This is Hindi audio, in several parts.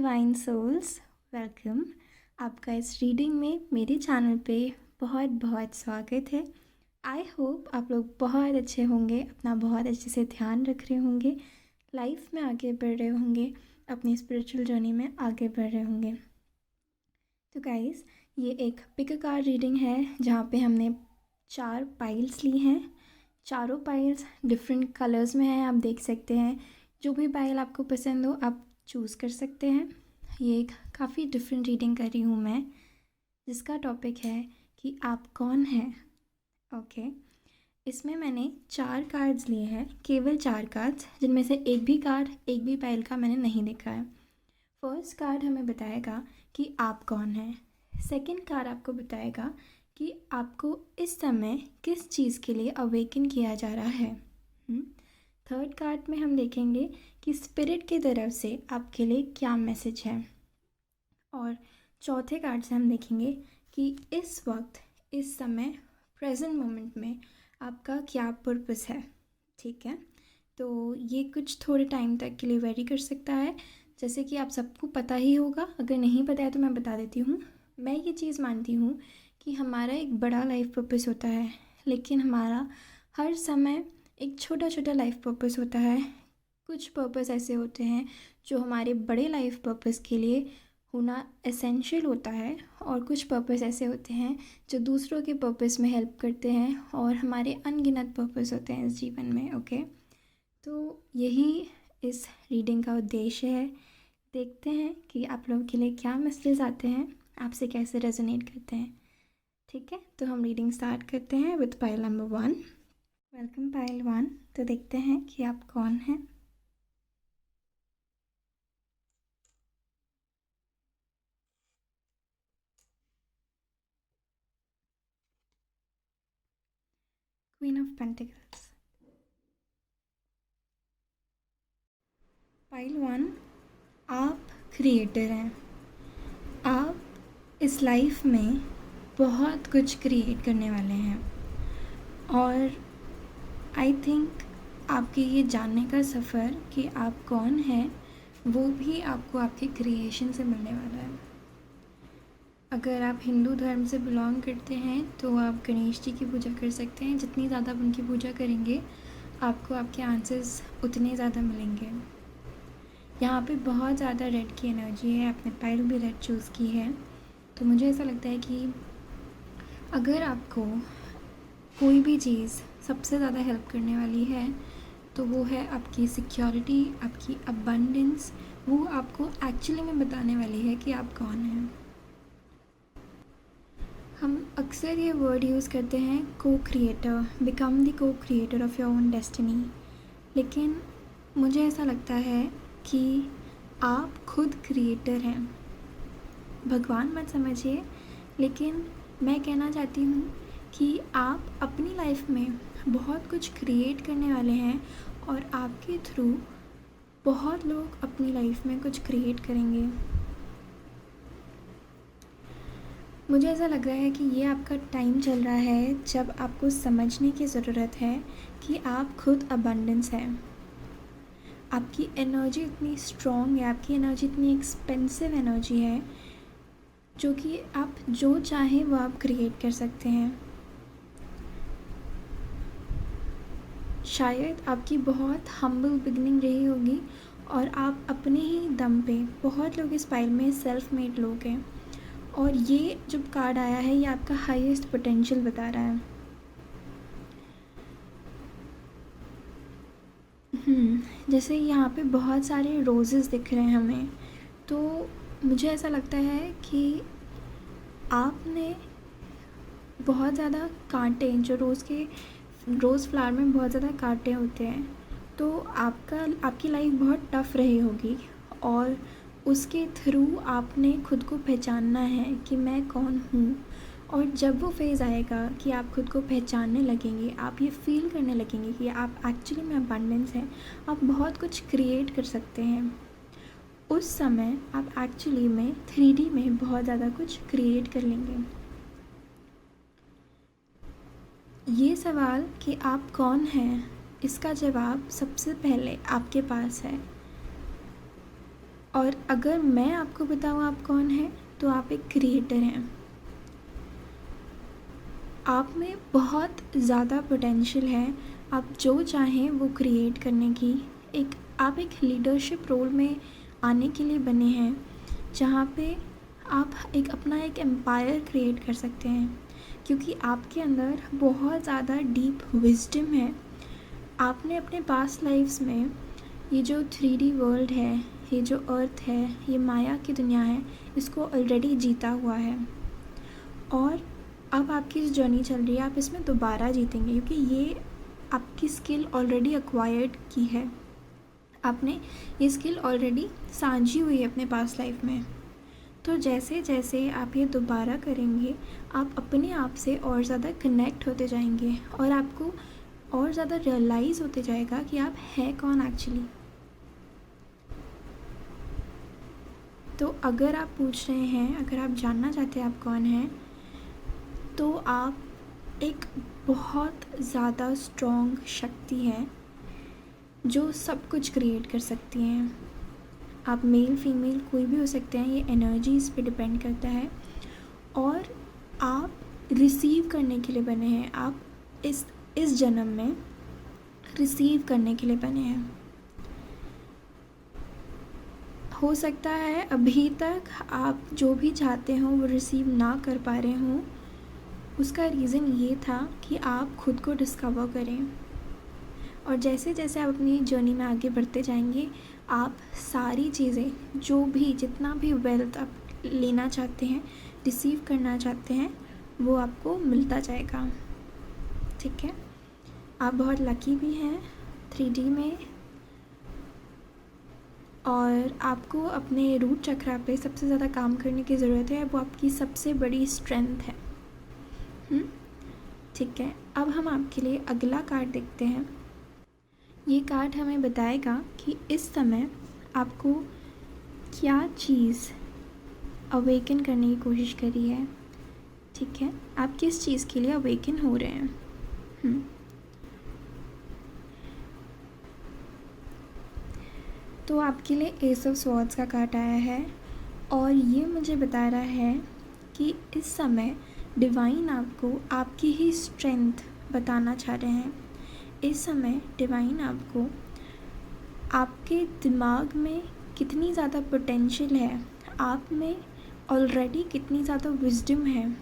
Divine souls, welcome. आपका इस रीडिंग में मेरे चैनल पे बहुत बहुत स्वागत है। आई होप आप लोग बहुत अच्छे होंगे, अपना बहुत अच्छे से ध्यान रख रहे होंगे, लाइफ में आगे बढ़ रहे होंगे, अपनी स्पिरिचुअल जर्नी में आगे बढ़ रहे होंगे। तो गाइस, ये एक पिक अ कार्ड रीडिंग है जहाँ पे हमने 4 पाइल्स ली हैं। चारों पाइल्स डिफरेंट कलर्स में हैं, आप देख सकते हैं। जो भी पाइल आपको पसंद हो आप चूज़ कर सकते हैं। ये एक काफ़ी डिफरेंट रीडिंग कर रही हूँ मैं, जिसका टॉपिक है कि आप कौन हैं। ओके, इसमें मैंने 4 कार्ड्स लिए हैं, केवल 4 कार्ड्स, जिनमें से एक भी कार्ड, एक भी पाइल का मैंने नहीं देखा है। फर्स्ट कार्ड हमें बताएगा कि आप कौन हैं। सेकंड कार्ड आपको बताएगा कि आपको इस समय किस चीज़ के लिए अवेकन किया जा रहा है। थर्ड कार्ड में हम देखेंगे कि स्पिरिट की तरफ से आपके लिए क्या मैसेज है। और चौथे कार्ड से हम देखेंगे कि इस वक्त, इस समय, प्रेजेंट मोमेंट में आपका क्या पर्पस है। ठीक है, तो ये कुछ थोड़े टाइम तक के लिए वेरी कर सकता है, जैसे कि आप सबको पता ही होगा। अगर नहीं पता है तो मैं बता देती हूँ। मैं ये चीज़ मानती हूँ कि हमारा एक बड़ा लाइफ पर्पस होता है, लेकिन हमारा हर समय एक छोटा छोटा लाइफ पर्पस होता है। कुछ पर्पस ऐसे होते हैं जो हमारे बड़े लाइफ पर्पस के लिए होना एसेंशियल होता है, और कुछ पर्पस ऐसे होते हैं जो दूसरों के पर्पस में हेल्प करते हैं, और हमारे अनगिनत पर्पस होते हैं इस जीवन में। ओके, तो यही इस रीडिंग का उद्देश्य है। देखते हैं कि आप लोगों के लिए क्या मैसेज आते हैं, आपसे कैसे रेजोनेट करते हैं। ठीक है, तो हम रीडिंग स्टार्ट करते हैं with pile number 1। Welcome pile 1। तो देखते हैं कि आप कौन हैं। Queen of pentacles. पाइल 1, आप क्रिएटर हैं। आप इस लाइफ में बहुत कुछ क्रिएट करने वाले हैं, और आई थिंक आपके ये जानने का सफ़र कि आप कौन हैं, वो भी आपको आपके क्रिएशन से मिलने वाला है। अगर आप हिंदू धर्म से बिलोंग करते हैं तो आप गणेश जी की पूजा कर सकते हैं। जितनी ज़्यादा आप उनकी पूजा करेंगे, आपको आपके आंसर्स उतने ज़्यादा मिलेंगे। यहाँ पे बहुत ज़्यादा रेड की एनर्जी है, आपने पाइल भी रेड चूज़ की है। तो मुझे ऐसा लगता है कि अगर आपको कोई भी चीज़ सबसे ज़्यादा हेल्प करने वाली है तो वो है आपकी सिक्योरिटी, आपकी अबंडेंस। वो आपको एक्चुअली में बताने वाली है कि आप कौन हैं। हम अक्सर ये वर्ड यूज़ करते हैं, को क्रिएटर, बिकम द को creator of your own destiny. लेकिन मुझे ऐसा लगता है कि आप खुद क्रिएटर हैं। भगवान मत समझिए, लेकिन मैं कहना चाहती हूँ कि आप अपनी लाइफ में बहुत कुछ क्रिएट करने वाले हैं, और आपके थ्रू बहुत लोग अपनी लाइफ में कुछ क्रिएट करेंगे। मुझे ऐसा लग रहा है कि ये आपका टाइम चल रहा है जब आपको समझने की ज़रूरत है कि आप खुद अबंडेंस हैं। आपकी एनर्जी इतनी स्ट्रॉन्ग है, आपकी एनर्जी इतनी एक्सपेंसिव एनर्जी है, जो कि आप जो चाहें वो आप क्रिएट कर सकते हैं। शायद आपकी बहुत हम्बल बिगनिंग रही होगी, और आप अपने ही दम पे, बहुत लोग इस पाइल में सेल्फ मेड लोग हैं, और ये जो कार्ड आया है ये आपका हाईएस्ट पोटेंशियल बता रहा है। जैसे यहाँ पे बहुत सारे रोज़ेस दिख रहे हैं हमें, तो मुझे ऐसा लगता है कि आपने बहुत ज़्यादा कांटे, जो रोज़ फ्लावर में बहुत ज़्यादा कांटे होते हैं, तो आपकी लाइफ बहुत टफ़ रही होगी, और उसके थ्रू आपने खुद को पहचानना है कि मैं कौन हूँ। और जब वो फेज़ आएगा कि आप खुद को पहचानने लगेंगे, आप ये फील करने लगेंगे कि आप एक्चुअली में अबंडेंस हैं, आप बहुत कुछ क्रिएट कर सकते हैं। उस समय आप एक्चुअली में 3D में बहुत ज़्यादा कुछ क्रिएट कर लेंगे। ये सवाल कि आप कौन हैं, इसका जवाब सबसे पहले आपके पास है। और अगर मैं आपको बताऊँ आप कौन हैं, तो आप एक क्रिएटर हैं। आप में बहुत ज़्यादा पोटेंशियल है, आप जो चाहें वो क्रिएट करने की। आप एक लीडरशिप रोल में आने के लिए बने हैं, जहाँ पे आप अपना एक एम्पायर क्रिएट कर सकते हैं, क्योंकि आपके अंदर बहुत ज़्यादा डीप विजडम है। आपने अपने पास्ट लाइफ्स में ये जो 3D वर्ल्ड है, ये जो अर्थ है, ये माया की दुनिया है, इसको ऑलरेडी जीता हुआ है। और अब आपकी जो जर्नी चल रही है, आप इसमें दोबारा जीतेंगे, क्योंकि ये आपकी स्किल ऑलरेडी एक्वायर्ड की है। आपने ये स्किल ऑलरेडी साझी हुई है अपने पास्ट लाइफ में। तो जैसे जैसे आप ये दोबारा करेंगे, आप अपने आप से और ज़्यादा कनेक्ट होते जाएंगे और आपको और ज़्यादा रियलाइज़ होते जाएगा कि आप हैं कौन एक्चुअली। तो अगर आप पूछ रहे हैं, अगर आप जानना चाहते हैं आप कौन हैं, तो आप एक बहुत ज़्यादा स्ट्रॉन्ग शक्ति है जो सब कुछ क्रिएट कर सकती हैं। आप मेल फीमेल कोई भी हो सकते हैं, ये एनर्जीज़ पे डिपेंड करता है। और आप रिसीव करने के लिए बने हैं, आप इस जन्म में रिसीव करने के लिए बने हैं। हो सकता है अभी तक आप जो भी चाहते हो वो रिसीव ना कर पा रहे हों, उसका रीज़न ये था कि आप खुद को डिस्कवर करें। और जैसे जैसे आप अपनी जर्नी में आगे बढ़ते जाएंगे, आप सारी चीज़ें, जो भी जितना भी वेल्थ आप लेना चाहते हैं, रिसीव करना चाहते हैं, वो आपको मिलता जाएगा। ठीक है, आप बहुत लकी भी हैं 3D में। और आपको अपने रूट चक्रा पे सबसे ज़्यादा काम करने की ज़रूरत है, वो आपकी सबसे बड़ी स्ट्रेंथ है। ठीक है, अब हम आपके लिए अगला कार्ड देखते हैं। ये कार्ड हमें बताएगा कि इस समय आपको क्या चीज़ अवेकन करने की कोशिश करी है। ठीक है, आप किस चीज़ के लिए अवेकन हो रहे हैं। तो आपके लिए एस ऑफ स्वॉर्ड्स का कार्ड आया है और ये मुझे बता रहा है कि इस समय डिवाइन आपको आपकी ही स्ट्रेंथ बताना चाह रहे हैं। इस समय डिवाइन आपको आपके दिमाग में कितनी ज़्यादा पोटेंशियल है, आप में ऑलरेडी कितनी ज़्यादा विजडम है,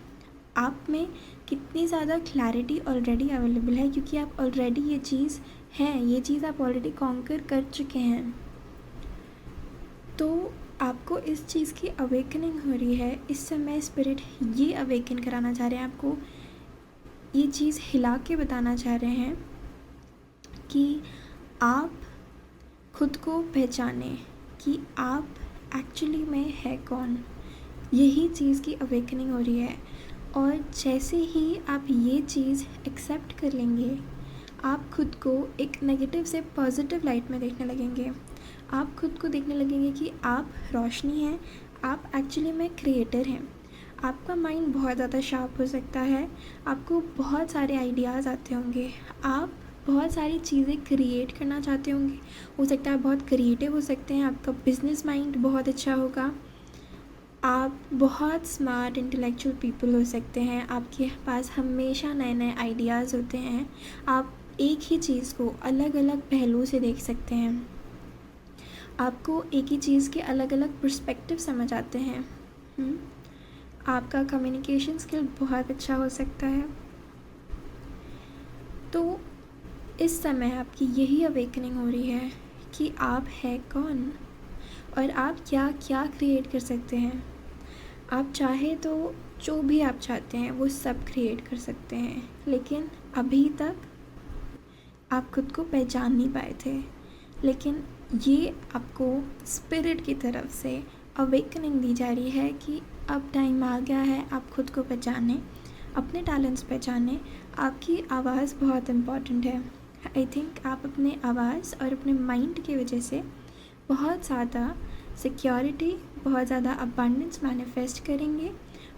आप में कितनी ज़्यादा क्लैरिटी ऑलरेडी अवेलेबल है, क्योंकि आप ऑलरेडी ये चीज़ है, ये चीज़ आप ऑलरेडी कॉन्कर कर चुके हैं। तो आपको इस चीज़ की अवेकनिंग हो रही है। इस समय स्पिरिट ये अवेकन कराना चाह रहे हैं, आपको ये चीज़ हिला के बताना चाह रहे हैं कि आप खुद को पहचानें कि आप एक्चुअली में है कौन। यही चीज़ की अवेकनिंग हो रही है। और जैसे ही आप ये चीज़ एक्सेप्ट कर लेंगे, आप खुद को एक नेगेटिव से पॉजिटिव लाइट में देखने लगेंगे। आप खुद को देखने लगेंगे कि आप रोशनी हैं, आप एक्चुअली में क्रिएटर हैं। आपका माइंड बहुत ज़्यादा शार्प हो सकता है, आपको बहुत सारे आइडियाज़ आते होंगे, आप बहुत सारी चीज़ें क्रिएट करना चाहते होंगे। हो सकता है आप बहुत क्रिएटिव हो सकते हैं, आपका बिजनेस माइंड बहुत अच्छा होगा, आप बहुत स्मार्ट इंटेलेक्चुअल पीपल हो सकते हैं, आपके पास हमेशा नए नए आइडियाज़ होते हैं, आप एक ही चीज़ को अलग अलग पहलू से देख सकते हैं, आपको एक ही चीज़ के अलग अलग पर्सपेक्टिव समझ आते हैं। आपका कम्युनिकेशन स्किल बहुत अच्छा हो सकता है। तो इस समय आपकी यही अवेकनिंग हो रही है कि आप है कौन और आप क्या क्या क्रिएट कर सकते हैं। आप चाहे तो जो भी आप चाहते हैं वो सब क्रिएट कर सकते हैं, लेकिन अभी तक आप खुद को पहचान नहीं पाए थे। लेकिन ये आपको स्पिरिट की तरफ से अवेकनिंग दी जा रही है कि अब टाइम आ गया है, आप खुद को पहचानें, अपने टैलेंट्स पहचानें। आपकी आवाज़ बहुत इम्पॉर्टेंट है। आई थिंक आप अपने आवाज़ और अपने माइंड की वजह से बहुत ज़्यादा सिक्योरिटी, बहुत ज़्यादा अबंडेंस मैनिफेस्ट करेंगे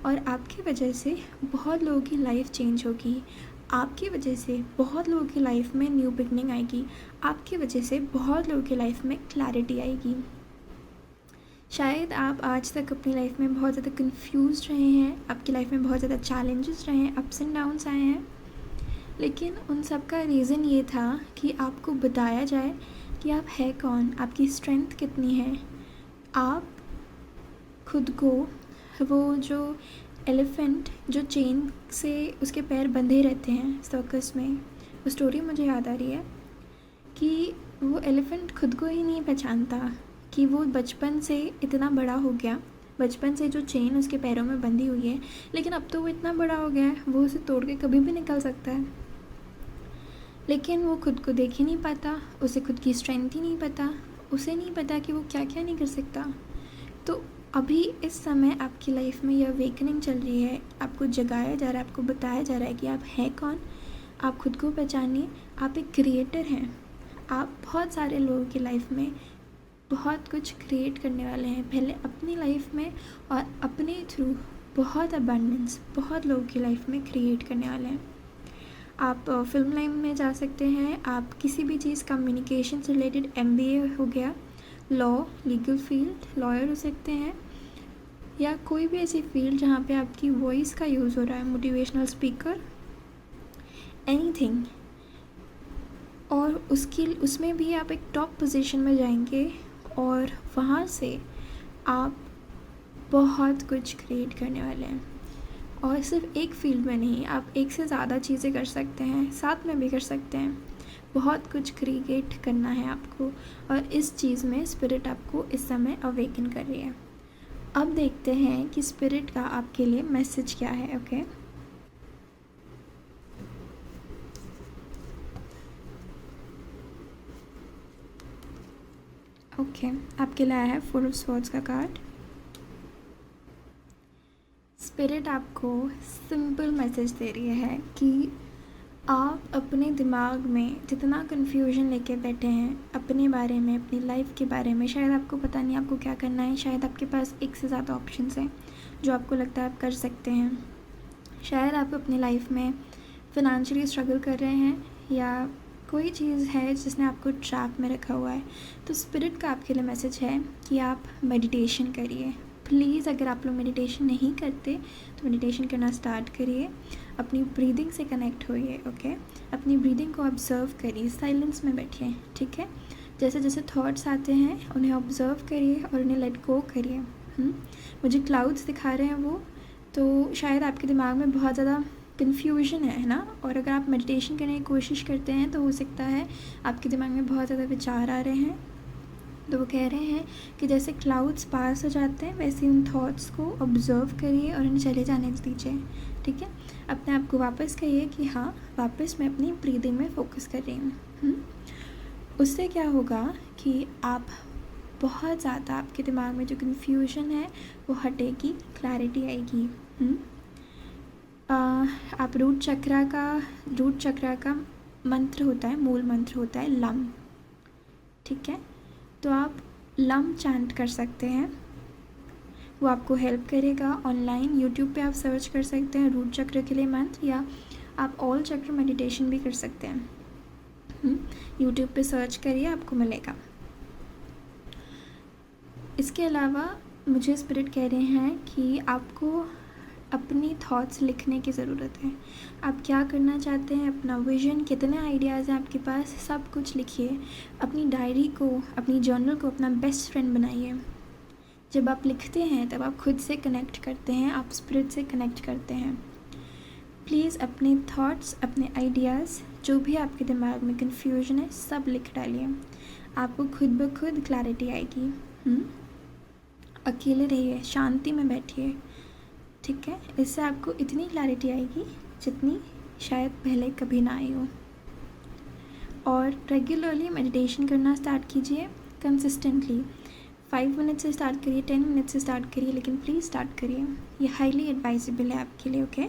और आपकी वजह से बहुत लोगों की लाइफ चेंज होगी। आपकी वजह से बहुत लोगों की लाइफ में न्यू बिगनिंग आएगी। आपकी वजह से बहुत लोगों की लाइफ में क्लैरिटी आएगी। शायद आप आज तक अपनी लाइफ में बहुत ज़्यादा कंफ्यूज रहे हैं, आपकी लाइफ में बहुत ज़्यादा चैलेंजेस रहे हैं, अप्स एंड डाउन्स आए हैं, लेकिन उन सब का रीज़न ये था कि आपको बताया जाए कि आप है कौन, आपकी स्ट्रेंथ कितनी है। आप खुद को, वो जो एलिफेंट जो चेन से उसके पैर बंधे रहते हैं सर्कस में, वो स्टोरी मुझे याद आ रही है कि वो एलिफेंट खुद को ही नहीं पहचानता कि वो बचपन से इतना बड़ा हो गया, बचपन से जो चेन उसके पैरों में बंधी हुई है, लेकिन अब तो वो इतना बड़ा हो गया है, वो उसे तोड़ के कभी भी निकल सकता है, लेकिन वो खुद को देख ही नहीं पाता, उसे खुद की स्ट्रेंथ ही नहीं पता, उसे नहीं पता कि वो क्या क्या नहीं कर सकता। तो अभी इस समय आपकी लाइफ में यह अवेकनिंग चल रही है, आपको जगाया जा रहा है, आपको बताया जा रहा है कि आप हैं कौन, आप खुद को पहचानिए, आप एक क्रिएटर हैं। आप बहुत सारे लोगों की लाइफ में बहुत कुछ क्रिएट करने वाले हैं, पहले अपनी लाइफ में और अपने थ्रू बहुत अबंडेंस बहुत लोगों की लाइफ में क्रिएट करने वाले हैं। आप फिल्म लाइन में जा सकते हैं, आप किसी भी चीज़, कम्युनिकेशन से रिलेटेड MBA हो गया, लॉ, लीगल फील्ड, लॉयर हो सकते हैं, या कोई भी ऐसी फील्ड जहाँ पे आपकी वॉइस का यूज़ हो रहा है, मोटिवेशनल स्पीकर, एनीथिंग, और उसमें भी आप एक टॉप पोजीशन में जाएंगे और वहाँ से आप बहुत कुछ क्रिएट करने वाले हैं। और सिर्फ एक फील्ड में नहीं, आप एक से ज़्यादा चीज़ें कर सकते हैं, साथ में भी कर सकते हैं, बहुत कुछ क्रिएट करना है आपको, और इस चीज़ में स्पिरिट आपको इस समय अवेकन कर रही है। अब देखते हैं कि स्पिरिट का आपके लिए मैसेज क्या है। ओके, आपके लिए आया है 4 ऑफ स्वॉर्ड्स का कार्ड। स्पिरिट आपको सिंपल मैसेज दे रही है कि आप अपने दिमाग में जितना कन्फ्यूजन लेके बैठे हैं अपने बारे में, अपनी लाइफ के बारे में, शायद आपको पता नहीं आपको क्या करना है, शायद आपके पास एक से ज़्यादा ऑप्शंस हैं जो आपको लगता है आप कर सकते हैं, शायद आप अपनी लाइफ में फ़ाइनेंशियली स्ट्रगल कर रहे हैं, या कोई चीज़ है जिसने आपको ट्रैप में रखा हुआ है। तो स्पिरिट का आपके लिए मैसेज है कि आप मेडिटेशन करिए। प्लीज़, अगर आप लोग मेडिटेशन नहीं करते तो मेडिटेशन करना स्टार्ट करिए, अपनी ब्रीदिंग से कनेक्ट होइए। ओके, अपनी ब्रीदिंग को ऑब्ज़र्व करिए, साइलेंस में बैठिए, ठीक है। जैसे जैसे थॉट्स आते हैं उन्हें ऑब्ज़र्व करिए और उन्हें लेट गो करिए। मुझे क्लाउड्स दिखा रहे हैं वो, तो शायद आपके दिमाग में बहुत ज़्यादा कन्फ्यूजन है ना, और अगर आप मेडिटेशन करने की कोशिश करते हैं तो हो सकता है आपके दिमाग में बहुत ज़्यादा विचार आ रहे हैं। तो वो कह रहे हैं कि जैसे क्लाउड्स पास हो जाते हैं वैसे उन थॉट्स को ऑब्ज़र्व करिए और उन्हें चले जाने दीजिए, ठीक है। अपने आप को वापस कहिए कि हाँ, वापस मैं अपनी ब्रीदिंग में फ़ोकस कर रही हूँ। उससे क्या होगा कि आप बहुत ज़्यादा, आपके दिमाग में जो कन्फ्यूजन है वो हटेगी, क्लैरिटी आएगी। आप रूट चक्रा का मंत्र होता है, मूल मंत्र होता है लम, ठीक है। तो आप लम चैंट कर सकते हैं, वो आपको हेल्प करेगा। ऑनलाइन यूट्यूब पे आप सर्च कर सकते हैं रूट चक्र के लिए मंत्र, या आप ऑल चक्र मेडिटेशन भी कर सकते हैं। यूट्यूब पे सर्च करिए, आपको मिलेगा। इसके अलावा मुझे स्पिरिट कह रहे हैं कि आपको अपनी थॉट्स लिखने की ज़रूरत है। आप क्या करना चाहते हैं, अपना विज़न, कितने आइडियाज़ हैं आपके पास, सब कुछ लिखिए। अपनी डायरी को, अपनी जर्नल को अपना बेस्ट फ्रेंड बनाइए। जब आप लिखते हैं तब आप खुद से कनेक्ट करते हैं, आप स्पिरिट से कनेक्ट करते हैं। प्लीज़ अपने थॉट्स, अपने आइडियाज़, जो भी आपके दिमाग में कन्फ्यूजन है, सब लिख डालिए। आपको खुद ब खुद क्लैरिटी आएगी। अकेले रहिए, शांति में बैठिए, ठीक है। इससे आपको इतनी क्लैरिटी आएगी जितनी शायद पहले कभी ना आई हो। और रेगुलरली मेडिटेशन करना स्टार्ट कीजिए, कंसिस्टेंटली। 5 मिनट से स्टार्ट करिए, 10 मिनट से स्टार्ट करिए, लेकिन प्लीज़ स्टार्ट करिए। ये हाईली एडवाइजेबल है आपके लिए। ओके,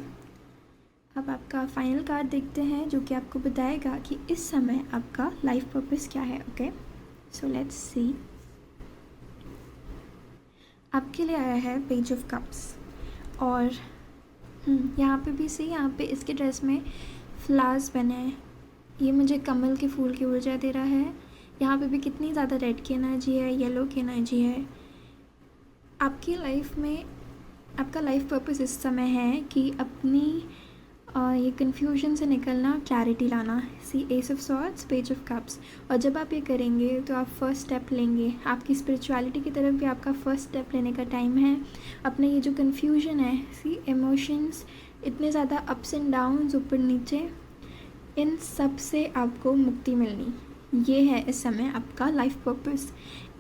अब आपका फाइनल कार्ड देखते हैं जो कि आपको बताएगा कि इस समय आपका लाइफ पर्पस क्या है। Okay, so let's see. आपके लिए आया है पेज ऑफ कप्स, और यहाँ पे भी सी, यहाँ पे इसके ड्रेस में फ्लावर्स बने हैं, ये मुझे कमल के फूल की ऊर्जा दे रहा है। यहाँ पे भी कितनी ज़्यादा रेड की एनर्जी है, येलो की एनर्जी है, आपका लाइफ पर्पस इस समय है कि अपनी ये कन्फ्यूजन से निकलना, क्लैरिटी लाना। सी एस of swords, page of cups. और जब आप ये करेंगे तो आप फर्स्ट स्टेप लेंगे, आपकी स्पिरिचुअलिटी की तरफ भी आपका फर्स्ट स्टेप लेने का टाइम है। अपने ये जो कन्फ्यूजन है, सी इमोशंस, इतने ज़्यादा अप्स एंड डाउन्स, ऊपर नीचे, इन सब से आपको मुक्ति मिलनी, ये है इस समय आपका लाइफ पर्पस।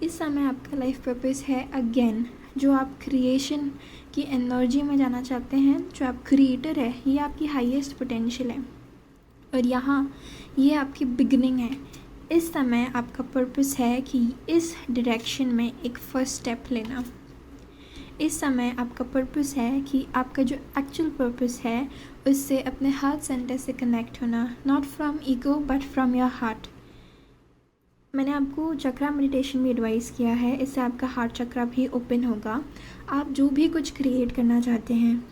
इस समय आपका लाइफ पर्पस है अगेन, जो आप क्रिएशन की एनर्जी में जाना चाहते हैं, जो आप क्रिएटर है, ये आपकी हाईएस्ट पोटेंशियल है और यहाँ ये आपकी बिगनिंग है। इस समय आपका पर्पस है कि इस डायरेक्शन में एक फर्स्ट स्टेप लेना। इस समय आपका पर्पस है कि आपका जो एक्चुअल पर्पस है उससे अपने हार्ट सेंटर से कनेक्ट होना, not from ego but from your heart. मैंने आपको चक्रा मेडिटेशन भी एडवाइस किया है, इससे आपका हार्ट चक्रा भी ओपन होगा। आप जो भी कुछ क्रिएट करना चाहते हैं,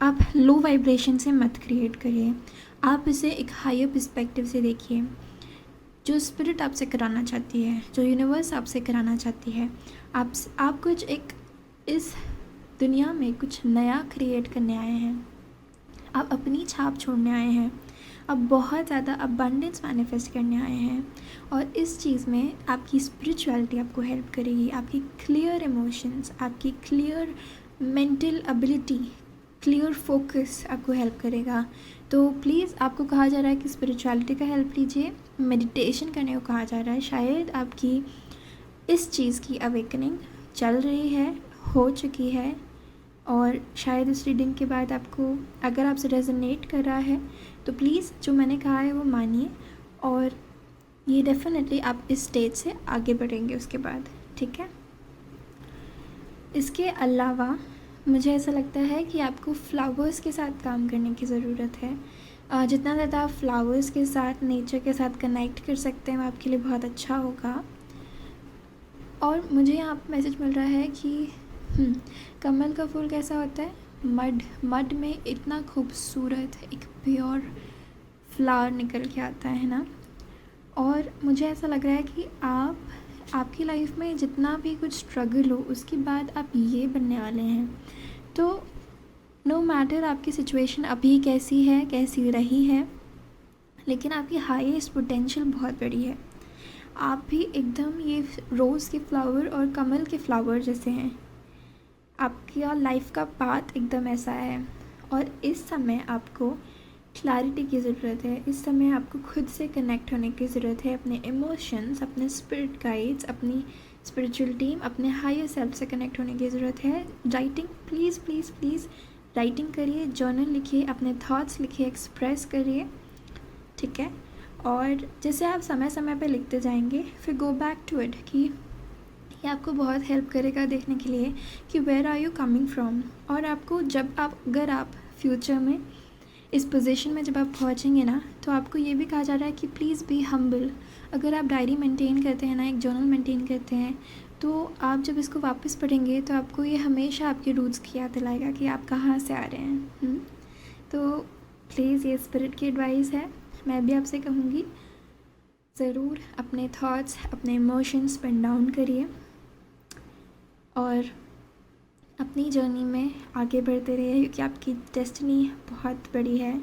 आप लो वाइब्रेशन से मत क्रिएट करिए, आप इसे एक हायर पर्सपेक्टिव से देखिए। जो स्पिरिट आपसे कराना चाहती है, जो यूनिवर्स आपसे कराना चाहती है, आप कुछ एक इस दुनिया में कुछ नया क्रिएट करने आए हैं, आप अपनी छाप छोड़ने आए हैं, आप बहुत ज़्यादा अबंडेंस मैनिफेस्ट करने आए हैं। और इस चीज़ में आपकी स्पिरिचुअलिटी आपको हेल्प करेगी, आपकी क्लियर इमोशंस, आपकी clear mental ability, clear focus आपको हेल्प करेगा। तो प्लीज़, आपको कहा जा रहा है कि स्पिरिचुअलिटी का हेल्प लीजिए, मेडिटेशन करने को कहा जा रहा है। शायद आपकी इस चीज़ की अवेकनिंग चल रही है, हो चुकी है, और शायद इस रीडिंग के बाद आपको, अगर आपसे रेजोनेट कर रहा है तो प्लीज़ जो मैंने कहा है वो मानिए, और ये डेफिनेटली आप इस स्टेज से आगे बढ़ेंगे उसके बाद, ठीक है। इसके अलावा मुझे ऐसा लगता है कि आपको फ्लावर्स के साथ काम करने की ज़रूरत है। जितना ज़्यादा आप फ्लावर्स के साथ, नेचर के साथ कनेक्ट कर सकते हैं, वो आपके लिए बहुत अच्छा होगा। और मुझे यहाँ पर मैसेज मिल रहा है कि कमल का फूल कैसा होता है, मड में इतना खूबसूरत एक प्योर फ्लावर निकल के आता है ना। और मुझे ऐसा लग रहा है कि आपकी लाइफ में जितना भी कुछ स्ट्रगल हो, उसके बाद आप ये बनने वाले हैं। तो नो मैटर आपकी सिचुएशन अभी कैसी है, कैसी रही है, लेकिन आपकी हाईएस्ट पोटेंशियल बहुत बड़ी है। आप भी एकदम ये रोज़ के फ्लावर और कमल के फ्लावर जैसे हैं। आपका लाइफ का पाथ एकदम ऐसा है। और इस समय आपको क्लैरिटी की ज़रूरत है, इस समय आपको खुद से कनेक्ट होने की ज़रूरत है, अपने इमोशंस, अपने स्पिरिट गाइड्स, अपनी स्पिरिचुअल टीम, अपने हायर सेल्फ से कनेक्ट होने की ज़रूरत है। Writing, please please please writing करिए, जर्नल लिखिए, अपने थॉट्स लिखिए, एक्सप्रेस करिए, ठीक है। और जैसे आप समय समय पे लिखते जाएंगे, फिर गो बैक टू इट, कि ये आपको बहुत हेल्प करेगा देखने के लिए कि where are you coming from. और आपको अगर आप फ्यूचर में इस पोजीशन में जब आप पहुंचेंगे ना, तो आपको ये भी कहा जा रहा है कि प्लीज़ बी हम्बल। अगर आप डायरी मेंटेन करते हैं ना, एक जर्नल मेंटेन करते हैं, तो आप जब इसको वापस पढ़ेंगे तो आपको ये हमेशा आपके रूट्स की याद दिलाएगा कि आप कहाँ से आ रहे हैं। तो प्लीज़, ये स्पिरिट की एडवाइस है। मैं भी आपसे कहूँगी, ज़रूर अपने थॉट्स, अपने इमोशंस पेन डाउन करिए और अपनी जर्नी में आगे बढ़ते रहिए, क्योंकि आपकी डेस्टिनी बहुत बड़ी है।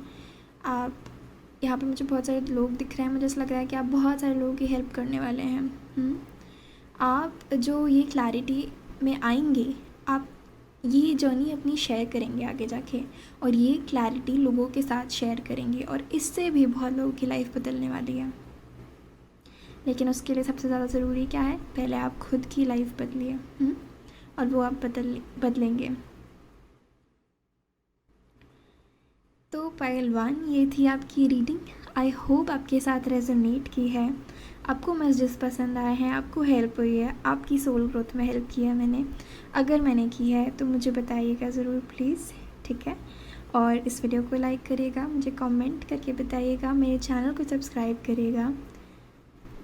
आप यहाँ पे, मुझे बहुत सारे लोग दिख रहे हैं, मुझे ऐसा लग रहा है कि आप बहुत सारे लोगों की हेल्प करने वाले हैं। आप जो ये क्लैरिटी में आएंगे, आप ये जर्नी अपनी शेयर करेंगे आगे जाके, और ये क्लैरिटी लोगों के साथ शेयर करेंगे, और इससे भी बहुत लोगों की लाइफ बदलने वाली है। लेकिन उसके लिए सबसे ज़्यादा ज़रूरी क्या है, पहले आप खुद की लाइफ बदलिए, और वो आप बदलेंगे। तो पहलवान, ये थी आपकी रीडिंग। आई होप आपके साथ रेजोनेट की है, आपको मैसेजेस पसंद आए हैं, आपको हेल्प हुई है, आपकी सोल ग्रोथ में हेल्प किया मैंने। अगर मैंने की है तो मुझे बताइएगा ज़रूर प्लीज़, ठीक है। और इस वीडियो को लाइक करिएगा, मुझे कमेंट करके बताइएगा, मेरे चैनल को सब्सक्राइब करिएगा।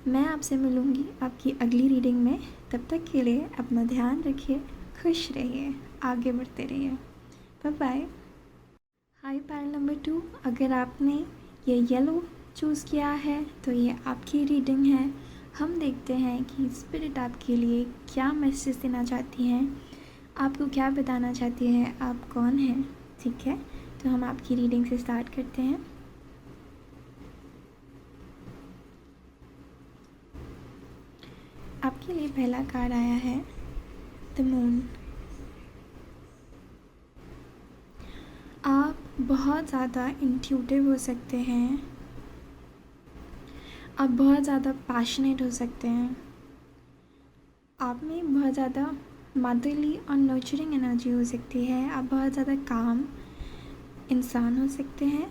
मैं आपसे मिलूँगी आपकी अगली रीडिंग में। तब तक के लिए अपना ध्यान रखिए, खुश रहिए, आगे बढ़ते रहिए। Bye bye. हाय पैरल नंबर 2, अगर आपने ये येलो चूज़ किया है तो ये आपकी रीडिंग है। हम देखते हैं कि स्पिरिट आपके लिए क्या मैसेज देना चाहती हैं आपको क्या बताना चाहती है, आप कौन हैं। ठीक है, तो हम आपकी रीडिंग से स्टार्ट करते हैं। आपके लिए पहला कार्ड आया है द मून। आप बहुत ज़्यादा इंट्यूटिव हो सकते हैं, आप बहुत ज़्यादा पैशनेट हो सकते हैं, आप में बहुत ज़्यादा मदरली और नर्चरिंग एनर्जी हो सकती है, आप बहुत ज़्यादा काम इंसान हो सकते हैं।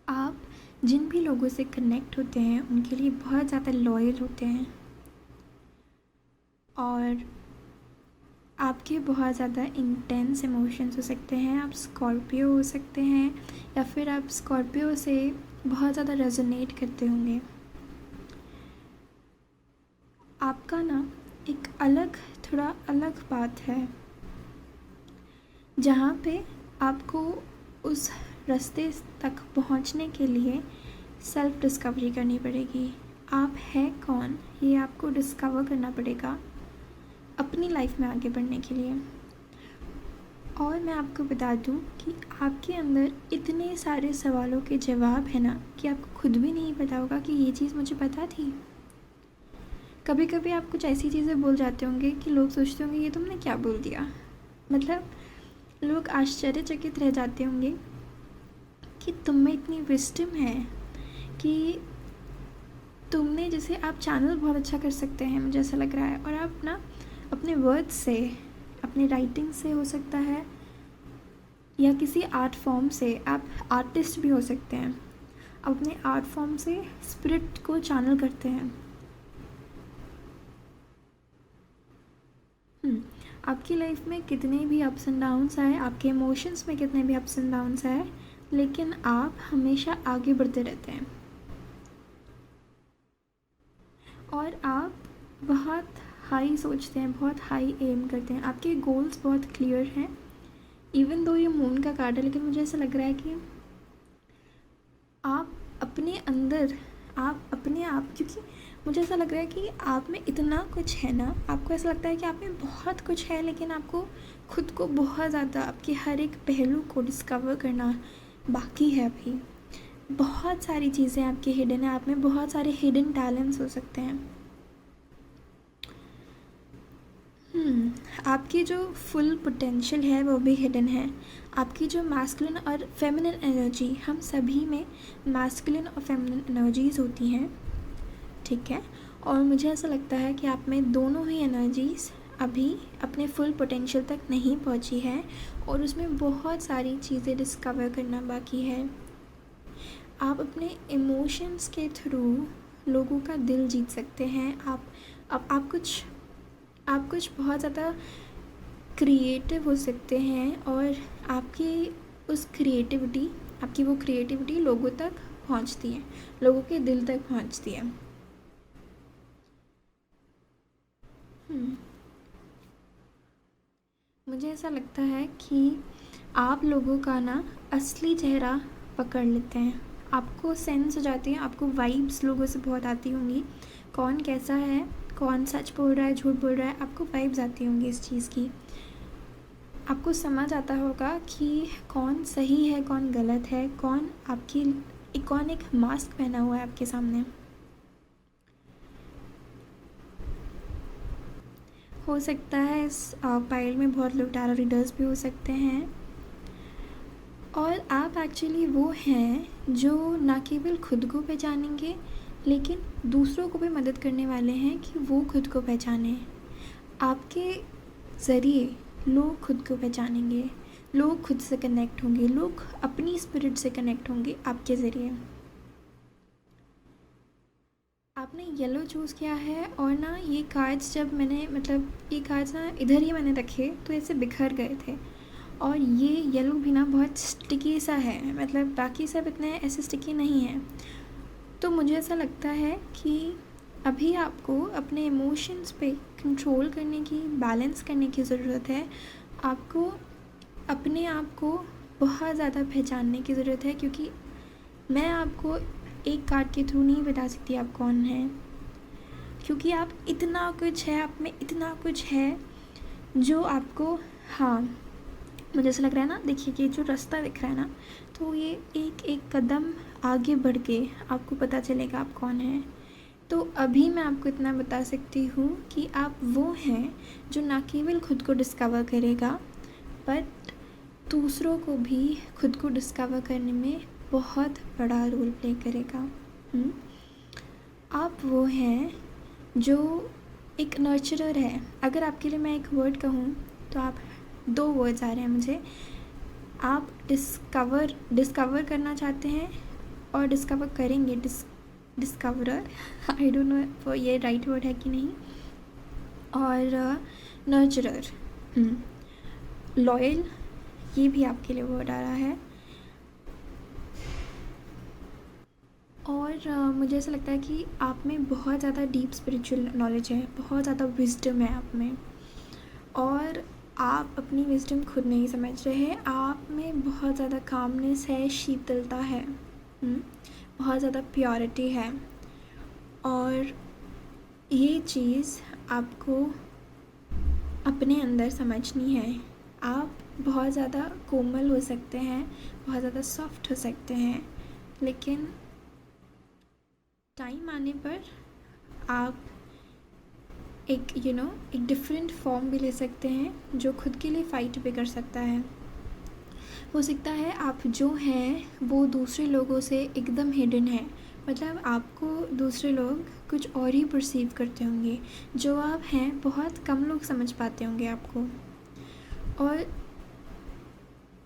आप जिन भी लोगों से कनेक्ट होते हैं उनके लिए बहुत ज़्यादा लॉयल होते हैं और आपके बहुत ज़्यादा इंटेंस इमोशंस हो सकते हैं। आप स्कॉर्पियो हो सकते हैं या फिर आप स्कॉर्पियो से बहुत ज़्यादा रेजोनेट करते होंगे। आपका ना एक अलग, थोड़ा अलग बात है जहाँ पे आपको उस रास्ते तक पहुँचने के लिए सेल्फ डिस्कवरी करनी पड़ेगी। आप है कौन, ये आपको डिस्कवर करना पड़ेगा अपनी लाइफ में आगे बढ़ने के लिए। और मैं आपको बता दूं कि आपके अंदर इतने सारे सवालों के जवाब है ना कि आपको खुद भी नहीं पता होगा कि ये चीज़ मुझे पता थी। कभी कभी आप कुछ ऐसी चीज़ें बोल जाते होंगे कि लोग सोचते होंगे ये तुमने क्या बोल दिया। मतलब लोग आश्चर्यचकित रह जाते होंगे कि तुम में इतनी विस्डम है कि तुमने, जैसे आप चैनल बहुत अच्छा कर सकते हैं मुझे ऐसा लग रहा है, और आप ना अपने वर्ड्स से, अपने राइटिंग से हो सकता है या किसी आर्ट फॉर्म से, आप आर्टिस्ट भी हो सकते हैं, आप अपने आर्ट फॉर्म से स्पिरिट को चैनल करते हैं। आपकी लाइफ में कितने भी अप्स एंड डाउन्स आए, आपके इमोशंस में कितने भी अप्स एंड डाउन्स आए, लेकिन आप हमेशा आगे बढ़ते रहते हैं और आप बहुत हाई सोचते हैं, बहुत हाई एम करते हैं, आपके गोल्स बहुत क्लियर हैं। इवन दो ये मून का कार्ड है, लेकिन मुझे ऐसा लग रहा है कि आप अपने अंदर, आप अपने आप, क्योंकि मुझे ऐसा लग रहा है कि आप में इतना कुछ है ना, आपको ऐसा लगता है कि आप में बहुत कुछ है, लेकिन आपको खुद को बहुत ज़्यादा, आपके हर एक पहलू को डिस्कवर करना बाकी है अभी। बहुत सारी चीज़ें आपकी हिडन है, आप में बहुत सारे हिडन टैलेंट्स हो सकते हैं। आपकी जो फुल पोटेंशियल है वो भी हिडन है। आपकी जो मैस्कुलिन और फेमिनिन एनर्जी, हम सभी में मैस्कुलिन और फेमिनिन एनर्जीज़ होती हैं, ठीक है। और मुझे ऐसा लगता है कि आप में दोनों ही एनर्जीज़ अभी अपने फुल पोटेंशियल तक नहीं पहुंची है और उसमें बहुत सारी चीज़ें डिस्कवर करना बाकी है। आप अपने इमोशंस के थ्रू लोगों का दिल जीत सकते हैं। आप कुछ बहुत ज़्यादा क्रिएटिव हो सकते हैं और आपकी वो क्रिएटिविटी लोगों तक पहुंचती है, लोगों के दिल तक पहुंचती है। मुझे ऐसा लगता है कि आप लोगों का ना असली चेहरा पकड़ लेते हैं, आपको सेंस हो जाती है, आपको वाइब्स लोगों से बहुत आती होंगी, कौन कैसा है, कौन सच बोल रहा है, झूठ बोल रहा है, आपको वाइब्स आती होंगी इस चीज़ की। आपको समझ आता होगा कि कौन सही है, कौन गलत है, कौन एक मास्क पहना हुआ है आपके सामने। हो सकता है इस पाइल में बहुत लोग टैरो रीडर्स भी हो सकते हैं और आप एक्चुअली वो हैं जो ना केवल खुद को पहचानेंगे लेकिन दूसरों को भी मदद करने वाले हैं कि वो खुद को पहचानें। आपके ज़रिए लोग खुद को पहचानेंगे, लोग खुद से कनेक्ट होंगे, लोग अपनी स्पिरिट से कनेक्ट होंगे आपके ज़रिए। आपने येलो चूज़ किया है और ना ये कार्ड्स जब मैंने, ये कार्ड्स ना इधर ही मैंने रखे तो ऐसे बिखर गए थे और ये येलो भी ना बहुत स्टिकी सा है, बाकी सब इतने ऐसे स्टिकी नहीं है। तो मुझे ऐसा लगता है कि अभी आपको अपने इमोशंस पे कंट्रोल करने की, बैलेंस करने की ज़रूरत है। आपको अपने आप को बहुत ज़्यादा पहचानने की ज़रूरत है, क्योंकि मैं आपको एक कार्ड के थ्रू नहीं बता सकती आप कौन हैं। क्योंकि आप इतना कुछ है, आप में इतना कुछ है जो आपको, हाँ मुझे ऐसा लग रहा है ना, देखिए कि जो रास्ता दिख रहा है ना, तो ये एक एक कदम आगे बढ़ के आपको पता चलेगा आप कौन हैं। तो अभी मैं आपको इतना बता सकती हूँ कि आप वो हैं जो ना केवल खुद को डिस्कवर करेगा, बट दूसरों को भी खुद को डिस्कवर करने में बहुत बड़ा रोल प्ले करेगा। आप वो हैं जो एक नर्चरर है। अगर आपके लिए मैं एक वर्ड कहूँ तो आप, 2 वर्ड्स आ रहे हैं मुझे। आप डिस्कवर करना चाहते हैं और डिस्कवर करेंगे, डिस्कवरर आई डोंट नो वो ये राइट वर्ड है कि नहीं, और नर्चरर, लॉयल, ये भी आपके लिए वर्ड आ रहा है। और मुझे ऐसा लगता है कि आप में बहुत ज़्यादा डीप स्पिरिचुअल नॉलेज है, बहुत ज़्यादा विजडम है आप में, और आप अपनी विजडम खुद नहीं समझ रहे हैं। आप में बहुत ज़्यादा कामनेस है, शीतलता है, बहुत ज़्यादा प्योरिटी है, और ये चीज़ आपको अपने अंदर समझनी है। आप बहुत ज़्यादा कोमल हो सकते हैं, बहुत ज़्यादा सॉफ्ट हो सकते हैं, लेकिन टाइम आने पर आप एक एक डिफरेंट फॉर्म भी ले सकते हैं जो खुद के लिए फ़ाइट भी कर सकता है। हो सकता है आप जो हैं वो दूसरे लोगों से एकदम हिडन है, मतलब आपको दूसरे लोग कुछ और ही परसीव करते होंगे, जो आप हैं बहुत कम लोग समझ पाते होंगे आपको, और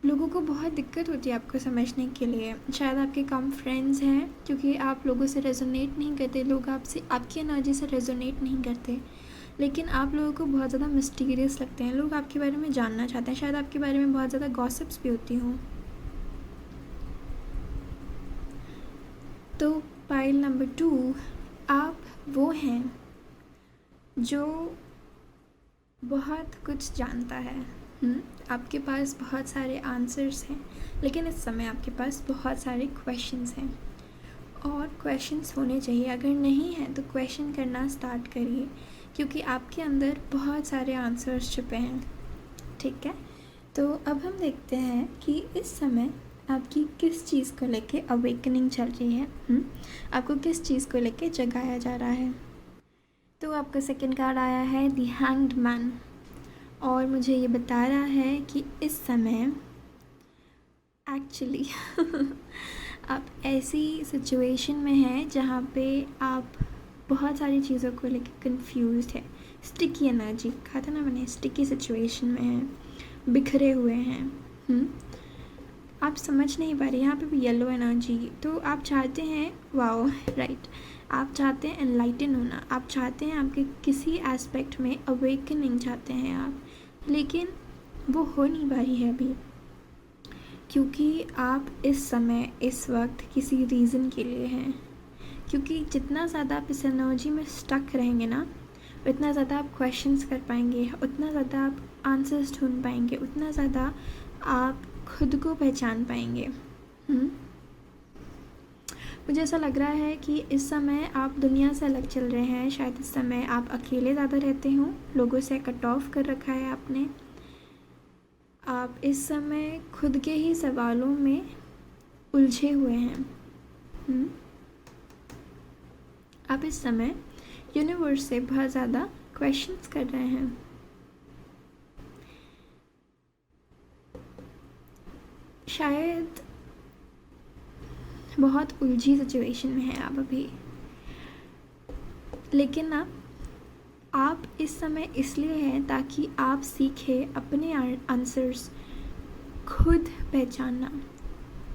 लोगों को बहुत दिक्कत होती है आपको समझने के लिए। शायद आपके कम फ्रेंड्स हैं क्योंकि आप लोगों से रेजोनेट नहीं करते, लोग आपसे, आपकी एनर्जी से रेजोनेट नहीं करते, लेकिन आप लोगों को बहुत ज़्यादा मिस्टीरियस लगते हैं, लोग आपके बारे में जानना चाहते हैं, शायद आपके बारे में बहुत ज़्यादा गॉसिप्स भी होती हों। तो पाइल नंबर 2, आप वो हैं जो बहुत कुछ जानता है। आपके पास बहुत सारे आंसर्स हैं, लेकिन इस समय आपके पास बहुत सारे क्वेश्चंस हैं, और क्वेश्चंस होने चाहिए। अगर नहीं है तो क्वेश्चन करना स्टार्ट करिए, क्योंकि आपके अंदर बहुत सारे आंसर्स छुपे हैं। ठीक है, तो अब हम देखते हैं कि इस समय आपकी किस चीज़ को लेके अवेकनिंग चल रही है। आपको किस चीज़ को लेके जगाया जा रहा है। तो आपका सेकंड कार्ड आया है द हैंग्ड मैन, और मुझे ये बता रहा है कि इस समय एक्चुअली आप ऐसी सिचुएशन में हैं जहाँ पे आप बहुत सारी चीज़ों को लेकर कंफ्यूज्ड है, स्टिकी एनर्जी, कहा था ना मैंने, स्टिकी सिचुएशन में हैं, बिखरे हुए हैं। आप समझ नहीं पा रहे, यहाँ पे भी येलो एनर्जी। तो आप चाहते हैं, वाओ राइट, आप चाहते हैं एनलाइटन होना, आप चाहते हैं आपके किसी एस्पेक्ट में अवेकनिंग चाहते हैं आप, लेकिन वो हो नहीं पा रही है अभी, क्योंकि आप इस समय इस वक्त किसी रीज़न के लिए हैं। क्योंकि जितना ज़्यादा आप इस एनर्जी में स्टक रहेंगे ना, उतना ज़्यादा आप क्वेश्चंस कर पाएंगे, उतना ज़्यादा आप आंसर्स ढूंढ पाएंगे, उतना ज़्यादा आप खुद को पहचान पाएंगे। मुझे ऐसा लग रहा है कि इस समय आप दुनिया से अलग चल रहे हैं, शायद इस समय आप अकेले ज़्यादा रहते हों, लोगों से कट ऑफ कर रखा है आपने। आप इस समय खुद के ही सवालों में उलझे हुए हैं। आप इस समय यूनिवर्स से बहुत ज़्यादा क्वेश्चंस कर रहे हैं। शायद बहुत उलझी सिचुएशन में हैं आप अभी, लेकिन ना आप इस समय इसलिए हैं ताकि आप सीखें अपने आंसर्स खुद पहचानना,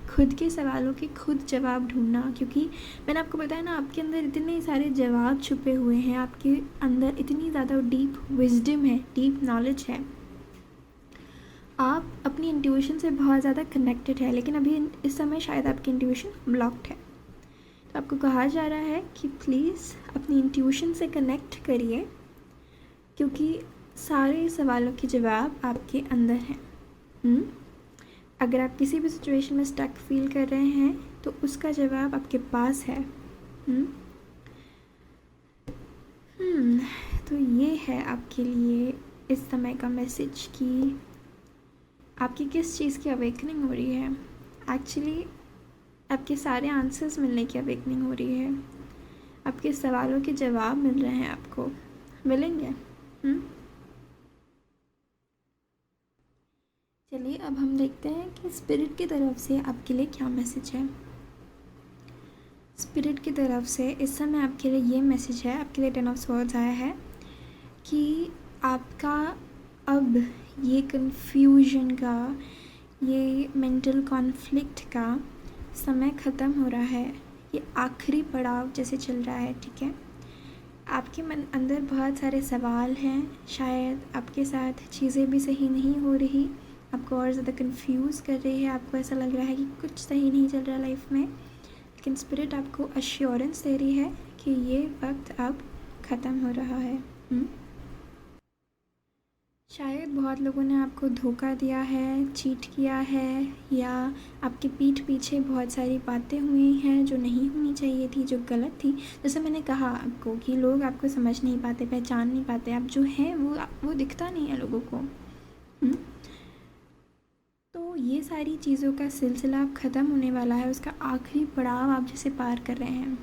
खुद के सवालों के खुद जवाब ढूंढना। क्योंकि मैंने आपको बताया ना, आपके अंदर इतने सारे जवाब छुपे हुए हैं, आपके अंदर इतनी ज़्यादा डीप विजडम है, डीप नॉलेज है, आप अपनी इंट्यूशन से बहुत ज़्यादा कनेक्टेड है, लेकिन अभी इस समय शायद आपकी इंट्यूशन ब्लॉक्ड है। तो आपको कहा जा रहा है कि प्लीज़ अपनी इंट्यूशन से कनेक्ट करिए, क्योंकि सारे सवालों के जवाब आपके अंदर हैं। अगर आप किसी भी सिचुएशन में स्टक फील कर रहे हैं तो उसका जवाब आपके पास है। तो ये है आपके लिए इस समय का मैसेज कि आपकी किस चीज़ की अवेकनिंग हो रही है। एक्चुअली आपके सारे आंसर्स मिलने की अवेकनिंग हो रही है। आपके सवालों के जवाब मिल रहे हैं, आपको मिलेंगे। चलिए अब हम देखते हैं कि स्पिरिट की तरफ से आपके लिए क्या मैसेज है। स्पिरिट की तरफ से इस समय आपके लिए ये मैसेज है, आपके लिए 10 ऑफ स्वॉर्ड्स आया है कि आपका अब ये कन्फ्यूजन का, ये मेंटल कॉन्फ्लिक्ट का समय ख़त्म हो रहा है। ये आखिरी पड़ाव जैसे चल रहा है, ठीक है। आपके मन अंदर बहुत सारे सवाल हैं, शायद आपके साथ चीज़ें भी सही नहीं हो रही, आपको और ज़्यादा कंफ्यूज कर रही है, आपको ऐसा लग रहा है कि कुछ सही नहीं चल रहा लाइफ में, लेकिन स्पिरिट आपको अश्योरेंस दे रही है कि ये वक्त अब ख़त्म हो रहा है। शायद बहुत लोगों ने आपको धोखा दिया है, चीट किया है, या आपके पीठ पीछे बहुत सारी बातें हुई हैं जो नहीं होनी चाहिए थी, जो गलत थी। जैसे मैंने कहा आपको कि लोग आपको समझ नहीं पाते, पहचान नहीं पाते, आप जो हैं वो दिखता नहीं है लोगों को। तो ये सारी चीज़ों का सिलसिला अब ख़त्म होने वाला है, उसका आखिरी पड़ाव आप जैसे पार कर रहे हैं,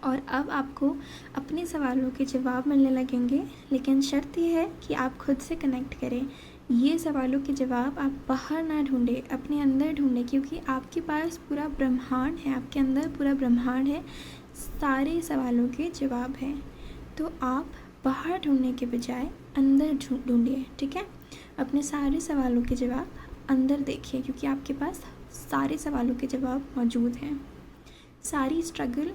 और अब आपको अपने सवालों के जवाब मिलने लगेंगे। लेकिन शर्त यह है कि आप खुद से कनेक्ट करें। ये सवालों के जवाब आप बाहर ना ढूंढें, अपने अंदर ढूंढें, क्योंकि आपके पास पूरा ब्रह्मांड है, आपके अंदर पूरा ब्रह्मांड है, सारे सवालों के जवाब हैं। तो आप बाहर ढूंढने के बजाय अंदर ढूंढिए, ठीक है। अपने सारे सवालों के जवाब अंदर देखिए, क्योंकि आपके पास सारे सवालों के जवाब मौजूद हैं। सारी स्ट्रगल,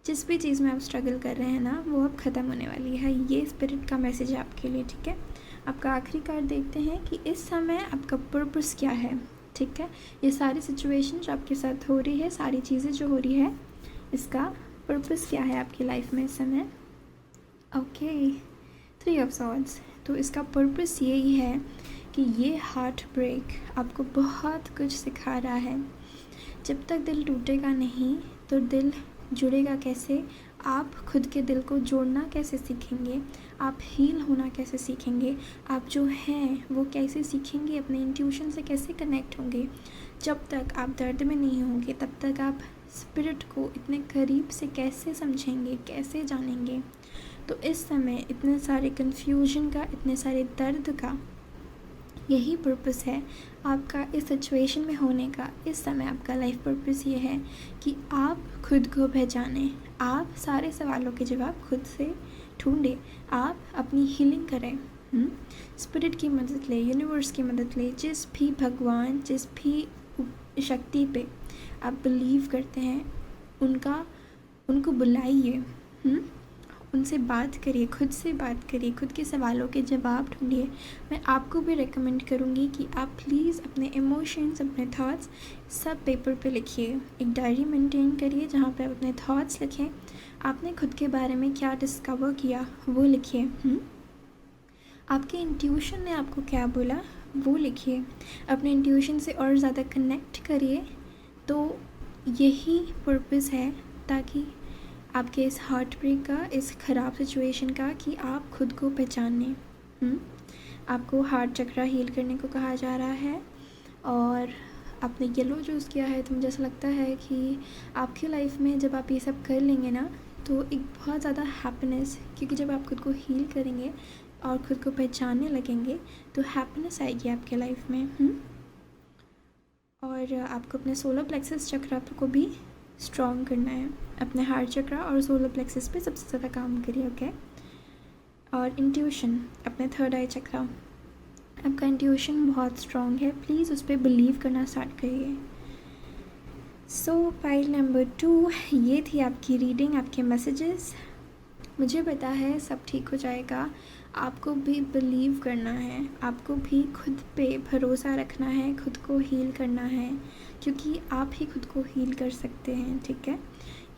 जिस भी चीज़ में आप स्ट्रगल कर रहे हैं ना, वो अब ख़त्म होने वाली है। ये स्पिरिट का मैसेज है आपके लिए, ठीक है। आपका आखिरी कार्ड देखते हैं कि इस समय आपका पर्पस क्या है, ठीक है। ये सारी सिचुएशन जो आपके साथ हो रही है, सारी चीज़ें जो हो रही है, इसका पर्पस क्या है आपकी लाइफ में इस समय। Okay, 3 of swords. तो इसका पर्पस यही है कि ये हार्ट ब्रेक आपको बहुत कुछ सिखा रहा है। जब तक दिल टूटेगा नहीं तो दिल जुड़ेगा कैसे, आप खुद के दिल को जोड़ना कैसे सीखेंगे, आप हील होना कैसे सीखेंगे, आप जो हैं वो कैसे सीखेंगे, अपने इंट्यूशन से कैसे कनेक्ट होंगे। जब तक आप दर्द में नहीं होंगे तब तक आप स्पिरिट को इतने करीब से कैसे समझेंगे, कैसे जानेंगे। तो इस समय इतने सारे कन्फ्यूजन का, इतने सारे दर्द का यही पर्पस है आपका इस सिचुएशन में होने का। इस समय आपका लाइफ पर्पस ये है कि आप खुद को पहचानें, आप सारे सवालों के जवाब खुद से ढूंढें, आप अपनी हीलिंग करें। स्पिरिट की मदद ले, यूनिवर्स की मदद ले, जिस भी भगवान, जिस भी शक्ति पे आप बिलीव करते हैं उनको बुलाइए, उनसे बात करिए, खुद से बात करिए, खुद के सवालों के जवाब ढूंढिए। मैं आपको भी रेकमेंड करूँगी कि आप प्लीज़ अपने इमोशंस, अपने थॉट्स सब पेपर पे लिखिए। एक डायरी मेंटेन करिए जहाँ पे आप अपने थॉट्स लिखें, आपने खुद के बारे में क्या डिस्कवर किया वो लिखिए। आपके इंट्यूशन ने आपको क्या बोला वो लिखिए। अपने इंट्यूशन से और ज़्यादा कनेक्ट करिए। तो यही पर्पस है, ताकि आपके इस हार्ट ब्रेक का, इस ख़राब सिचुएशन का, कि आप खुद को पहचानें। आपको हार्ट चक्रा हील करने को कहा जा रहा है, और आपने येलो चूज़ किया है, तो मुझे ऐसा लगता है कि आपकी लाइफ में जब आप ये सब कर लेंगे ना, तो एक बहुत ज़्यादा हैप्पीनेस, क्योंकि जब आप खुद को हील करेंगे और खुद को पहचानने लगेंगे तो हैप्पीनेस आएगी आपके लाइफ में। और आपको अपने सोलर प्लेक्सस चक्रा को भी स्ट्रॉन्ग करना है। अपने हार्ट चक्रा और सोलर प्लेक्सस पे सबसे ज़्यादा काम करिए, ओके। और इंट्यूशन, अपने थर्ड आई चक्रा, आपका इंट्यूशन बहुत स्ट्रॉन्ग है, प्लीज़ उस पर बिलीव करना स्टार्ट करिए। सो फाइल नंबर 2, ये थी आपकी रीडिंग, आपके मैसेजेस। मुझे पता है सब ठीक हो जाएगा, आपको भी बिलीव करना है, आपको भी खुद पे भरोसा रखना है, खुद को हील करना है, क्योंकि आप ही खुद को हील कर सकते हैं, ठीक है।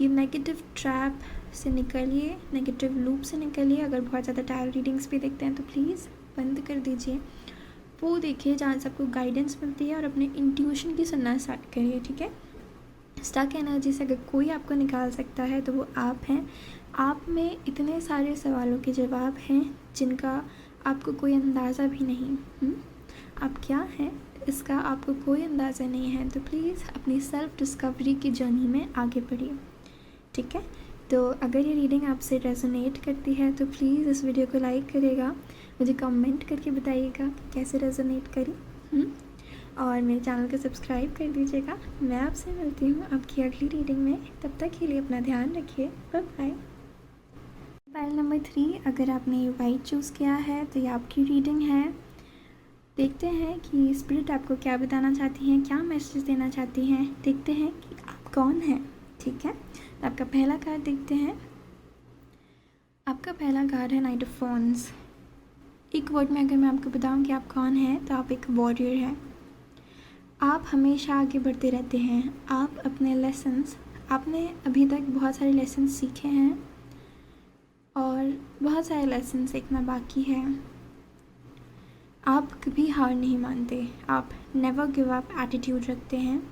ये नेगेटिव ट्रैप से निकलिए, नेगेटिव लूप से निकलिए। अगर बहुत ज़्यादा टायर रीडिंग्स भी देखते हैं तो प्लीज़ बंद कर दीजिए, वो देखिए जहाँ से आपको गाइडेंस मिलती है, और अपने इंट्यूशन की सुनना स्टार्ट करिए, ठीक है। स्टक एनर्जी से अगर कोई आपको निकाल सकता है तो वो आप हैं। आप में इतने सारे सवालों के जवाब हैं जिनका आपको कोई अंदाज़ा भी नहीं। आप क्या हैं इसका आपको कोई अंदाज़ा नहीं है। तो प्लीज़ अपनी सेल्फ़ डिस्कवरी की जर्नी में आगे बढ़िए, ठीक है। तो अगर ये रीडिंग आपसे रेजोनेट करती है तो प्लीज़ इस वीडियो को लाइक करिएगा, मुझे कमेंट करके बताइएगा कि कैसे रेजोनेट करी, और मेरे चैनल को सब्सक्राइब कर दीजिएगा। मैं आपसे मिलती हूँ आपकी अगली रीडिंग में। तब तक के लिए अपना ध्यान रखिए। Bye bye. फाइल नंबर 3, अगर आपने वाइट चूज़ किया है तो ये आपकी रीडिंग है। देखते हैं कि स्पिरिट आपको क्या बताना चाहती हैं, क्या मैसेज देना चाहती हैं। देखते हैं कि आप कौन हैं, ठीक है। आपका पहला कार्ड देखते हैं। आपका पहला कार्ड है नाइट ऑफ वॉन्ड्स। एक वर्ड में अगर मैं आपको बताऊं कि आप कौन हैं तो आप एक वॉरियर हैं। आप हमेशा आगे बढ़ते रहते हैं। आप अपने लेसन्स, आपने अभी तक बहुत सारे लेसन्स सीखे हैं और बहुत सारे लेसन्स सीखना बाकी है। आप कभी हार नहीं मानते, आप नेवर गिव अप एटीट्यूड रखते हैं।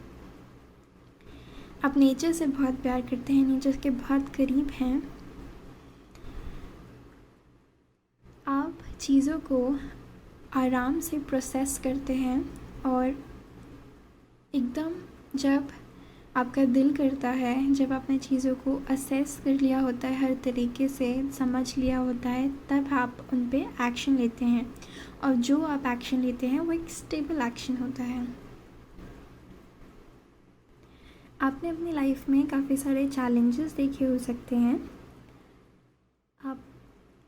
आप नेचर से बहुत प्यार करते हैं, नेचर के बहुत करीब हैं। आप चीज़ों को आराम से प्रोसेस करते हैं और एकदम जब आपका दिल करता है, जब आपने चीज़ों को असेस कर लिया होता है, हर तरीके से समझ लिया होता है, तब आप उन पे एक्शन लेते हैं। और जो आप एक्शन लेते हैं वो एक स्टेबल एक्शन होता है। आपने अपनी लाइफ में काफ़ी सारे चैलेंजेस देखे हो सकते हैं।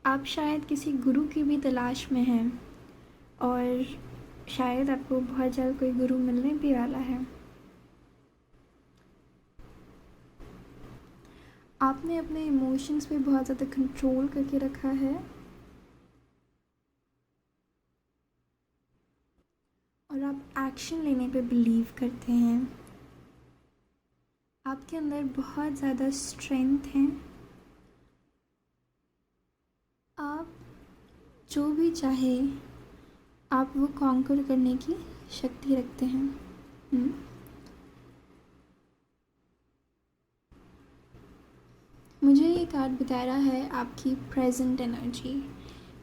आप शायद किसी गुरु की भी तलाश में हैं और शायद आपको बहुत जल्द कोई गुरु मिलने भी वाला है। आपने अपने इमोशंस पे बहुत ज़्यादा कंट्रोल करके रखा है और आप एक्शन लेने पे बिलीव करते हैं। आपके अंदर बहुत ज़्यादा स्ट्रेंथ है। आप जो भी चाहे आप वो कॉन्कर करने की शक्ति रखते हैं। मुझे ये कार्ड बता रहा है आपकी प्रेजेंट एनर्जी,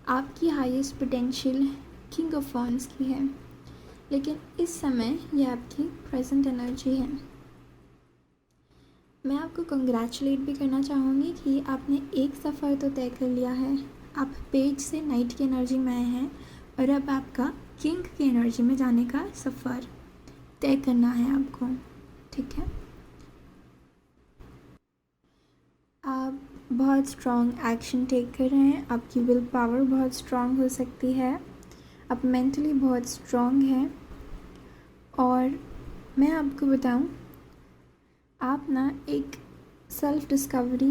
आपकी highest potential king of wands की है, लेकिन इस समय ये आपकी प्रेजेंट एनर्जी है। मैं आपको कंग्रेचुलेट भी करना चाहूँगी कि आपने एक सफ़र तो तय कर लिया है। आप पेज से नाइट की एनर्जी में आए हैं और अब आपका किंग की एनर्जी में जाने का सफ़र तय करना है आपको, ठीक है। आप बहुत स्ट्रॉन्ग एक्शन टेक कर रहे हैं। आपकी विल पावर बहुत स्ट्रॉन्ग हो सकती है। आप मेंटली बहुत स्ट्रॉन्ग हैं। और मैं आपको बताऊं, आप ना एक सेल्फ डिस्कवरी,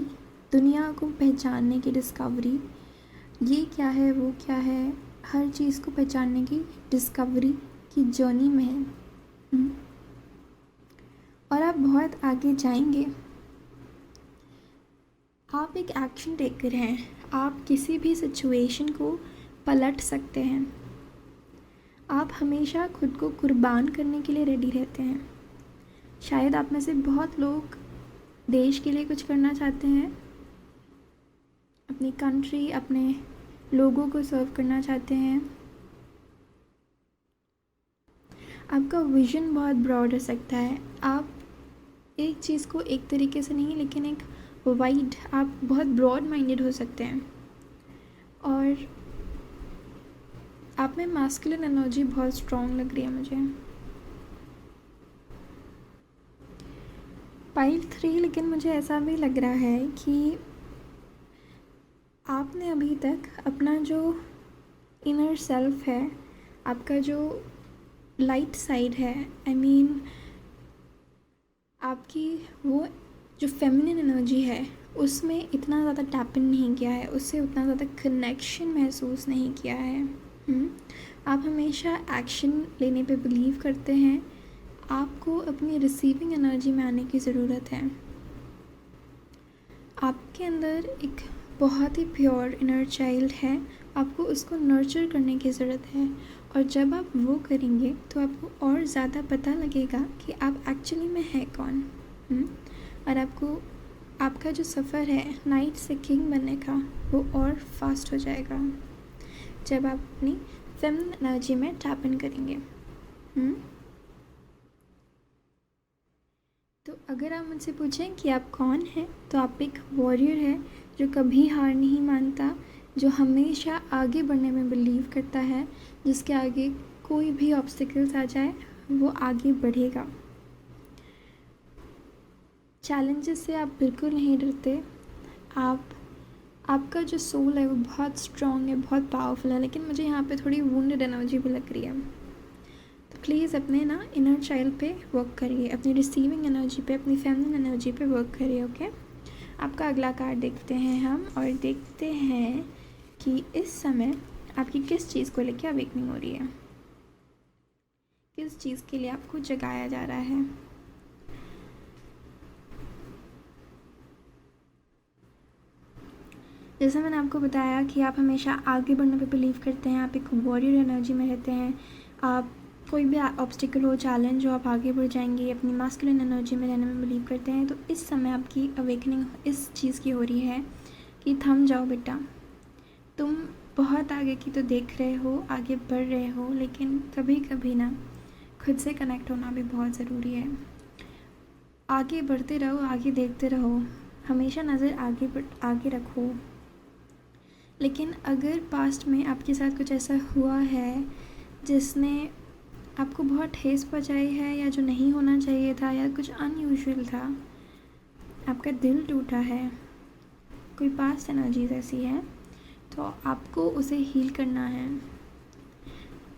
दुनिया को पहचानने की डिस्कवरी, ये क्या है वो क्या है, हर चीज़ को पहचानने की डिस्कवरी की जर्नी में हैं। और आप बहुत आगे जाएंगे। आप एक एक्शन टेक कर हैं। आप किसी भी सिचुएशन को पलट सकते हैं। आप हमेशा खुद को कुर्बान करने के लिए रेडी रहते हैं। शायद आप में से बहुत लोग देश के लिए कुछ करना चाहते हैं, अपनी कंट्री, अपने लोगों को सर्व करना चाहते हैं। आपका विज़न बहुत ब्रॉड हो सकता है। आप एक चीज़ को एक तरीके से नहीं, लेकिन एक वाइड, आप बहुत ब्रॉड माइंडेड हो सकते हैं। और आप में मास्कुलिन एनर्जी बहुत स्ट्रॉन्ग लग रही है मुझे। पाइल 3, लेकिन मुझे ऐसा भी लग रहा है कि आपने अभी तक अपना जो इनर सेल्फ है, आपका जो लाइट साइड है, आई मीन आपकी वो जो फेमिनिन एनर्जी है, उसमें इतना ज़्यादा टैप इन नहीं किया है, उससे उतना ज़्यादा कनेक्शन महसूस नहीं किया है। आप हमेशा एक्शन लेने पे बिलीव करते हैं। आपको अपनी रिसीविंग एनर्जी में आने की ज़रूरत है। आपके अंदर एक बहुत ही प्योर इनर चाइल्ड है, आपको उसको नर्चर करने की ज़रूरत है। और जब आप वो करेंगे तो आपको और ज़्यादा पता लगेगा कि आप एक्चुअली में है कौन। और आपको आपका जो सफ़र है नाइट से किंग बनने का वो और फास्ट हो जाएगा जब आप अपनी फेमिनिन एनर्जी में टैप इन करेंगे। तो अगर आप मुझसे पूछें कि आप कौन हैं, तो आप एक वॉरियर है जो कभी हार नहीं मानता, जो हमेशा आगे बढ़ने में बिलीव करता है, जिसके आगे कोई भी ऑब्स्टिकल्स आ जाए वो आगे बढ़ेगा। चैलेंजेस से आप बिल्कुल नहीं डरते। आपका जो सोल है वो बहुत स्ट्रॉन्ग है, बहुत पावरफुल है, लेकिन मुझे यहाँ पे थोड़ी वुंडेड एनर्जी भी लग रही है। तो प्लीज़ अपने ना इनर चाइल्ड पे वर्क करिए, अपनी रिसीविंग एनर्जी पे, अपनी फेमिनिन एनर्जी पे वर्क करिए। ओके, आपका अगला कार्ड देखते हैं हम, और देखते हैं कि इस समय आपकी किस चीज़ को लेकर अवेकनिंग हो रही है, किस चीज़ के लिए आपको जगाया जा रहा है। जैसे मैंने आपको बताया कि आप हमेशा आगे बढ़ने पे बिलीव करते हैं, आप एक वॉरियर एनर्जी में रहते हैं, आप कोई भी ऑब्स्टिकल हो, चैलेंज हो, आप आगे बढ़ जाएंगे, अपनी मास्कुलिन एनर्जी में रहने में बिलीव करते हैं। तो इस समय आपकी अवेकनिंग इस चीज़ की हो रही है कि थम जाओ बेटा, तुम बहुत आगे की तो देख रहे हो, आगे बढ़ रहे हो, लेकिन कभी कभी ना खुद से कनेक्ट होना भी बहुत ज़रूरी है। आगे बढ़ते रहो, आगे देखते रहो, हमेशा नज़र आगे रखो। लेकिन अगर पास्ट में आपके साथ कुछ ऐसा हुआ है जिसने आपको बहुत ठेस पहुंचाई है, या जो नहीं होना चाहिए था, या कुछ अनयूजुअल था, आपका दिल टूटा है, कोई पास्ट एनर्जीज ऐसी है, तो आपको उसे हील करना है।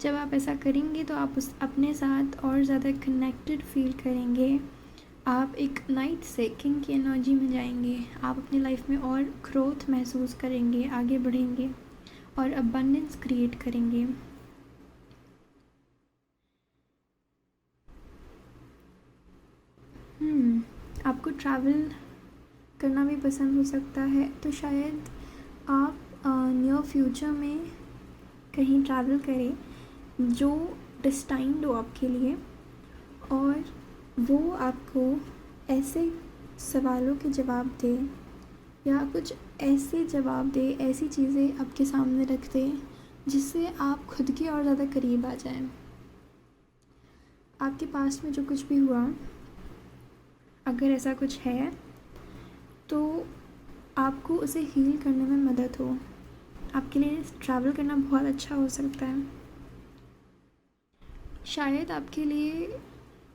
जब आप ऐसा करेंगे तो आप उस अपने साथ और ज़्यादा कनेक्टेड फील करेंगे। आप एक नाइट से किंग की एनर्जी में जाएंगे, आप अपनी लाइफ में और ग्रोथ महसूस करेंगे, आगे बढ़ेंगे और अबंडेंस क्रिएट करेंगे। आपको ट्रैवल करना भी पसंद हो सकता है, तो शायद आप नियर फ्यूचर में कहीं ट्रैवल करें जो डिस्टाइंड हो आपके लिए, और वो आपको ऐसे सवालों के जवाब दे, या कुछ ऐसे जवाब दे, ऐसी चीज़ें आपके सामने रख दे जिससे आप खुद के और ज़्यादा करीब आ जाएं। आपके पास में जो कुछ भी हुआ, अगर ऐसा कुछ है तो आपको उसे हील करने में मदद हो। आपके लिए ट्रैवल करना बहुत अच्छा हो सकता है। शायद आपके लिए,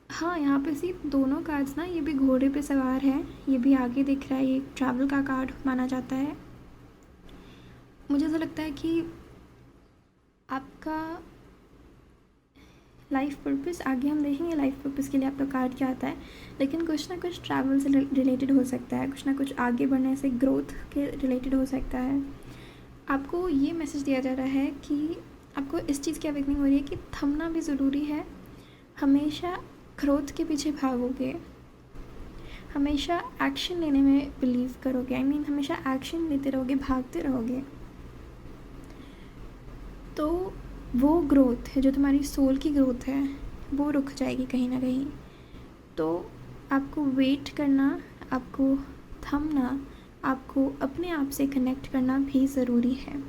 हाँ, यहाँ पे सिर्फ दोनों कार्ड्स ना, ये भी घोड़े पे सवार है, ये भी आगे दिख रहा है, ये ट्रैवल का कार्ड माना जाता है। मुझे ऐसा लगता है कि आपका लाइफ पर्पस, आगे हम देखेंगे लाइफ पर्पस के लिए आपका कार्ड क्या आता है, लेकिन कुछ ना कुछ ट्रैवल से रिलेटेड हो सकता है, कुछ ना कुछ आगे बढ़ने से, ग्रोथ के रिलेटेड हो सकता है। आपको ये मैसेज दिया जा रहा है कि आपको इस चीज़ की अवेकनिंग हो रही है कि थमना भी ज़रूरी है। हमेशा ग्रोथ के पीछे भागोगे, हमेशा एक्शन लेने में बिलीव करोगे, हमेशा एक्शन लेते रहोगे, भागते रहोगे, तो वो ग्रोथ है जो तुम्हारी सोल की ग्रोथ है, वो रुक जाएगी कहीं ना कहीं। तो आपको वेट करना, आपको थमना, आपको अपने आप से कनेक्ट करना भी ज़रूरी है।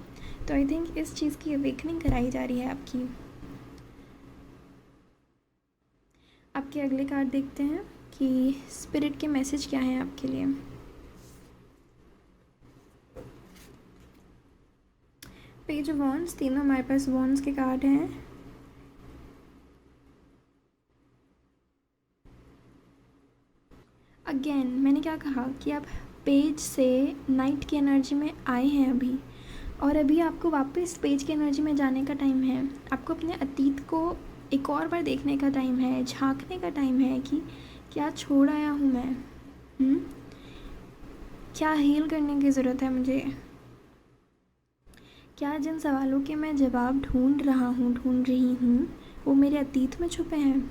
तो आई थिंक इस चीज़ की अवेकनिंग कराई जा रही है आपकी। आपके अगले कार्ड देखते हैं कि स्पिरिट के मैसेज क्या हैं आपके लिए। पेज ऑफ वॉन्ड्स, तीनों हमारे पास वॉन्ड्स के कार्ड हैं। अगेन मैंने क्या कहा कि आप पेज से नाइट की एनर्जी में आए हैं अभी, और अभी आपको वापस पेज की एनर्जी में जाने का टाइम है। आपको अपने अतीत को एक और बार देखने का टाइम है, झांकने का टाइम है कि क्या छोड़ आया हूँ मैं, क्या हील करने की ज़रूरत है मुझे, क्या जिन सवालों के मैं जवाब ढूंढ रही हूँ वो मेरे अतीत में छुपे हैं।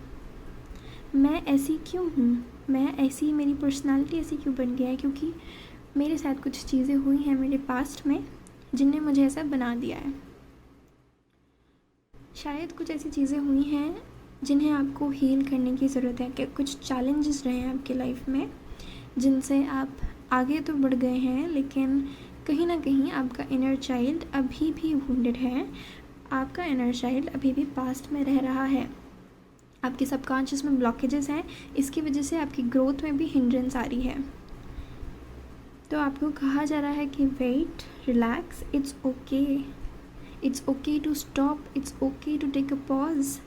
मैं ऐसी क्यों हूँ, मैं ऐसी, मेरी पर्सनालिटी ऐसी क्यों बन गया है, क्योंकि मेरे साथ कुछ चीज़ें हुई हैं मेरे पास्ट में जिनने मुझे ऐसा बना दिया है। शायद कुछ ऐसी चीज़ें हुई हैं जिन्हें आपको हील करने की ज़रूरत है, कि कुछ चैलेंजेस रहे हैं आपकी लाइफ में जिनसे आप आगे तो बढ़ गए हैं, लेकिन कहीं ना कहीं आपका इनर चाइल्ड अभी भी वुंडेड है। आपका इनर चाइल्ड अभी भी पास्ट में रह रहा है। आपके सबकॉन्शियस में ब्लॉकेजेस हैं, इसकी वजह से आपकी ग्रोथ में भी हिंड्रेंस आ रही है। तो आपको कहा जा रहा है कि wait, relax, it's okay to stop, it's okay to take a pause.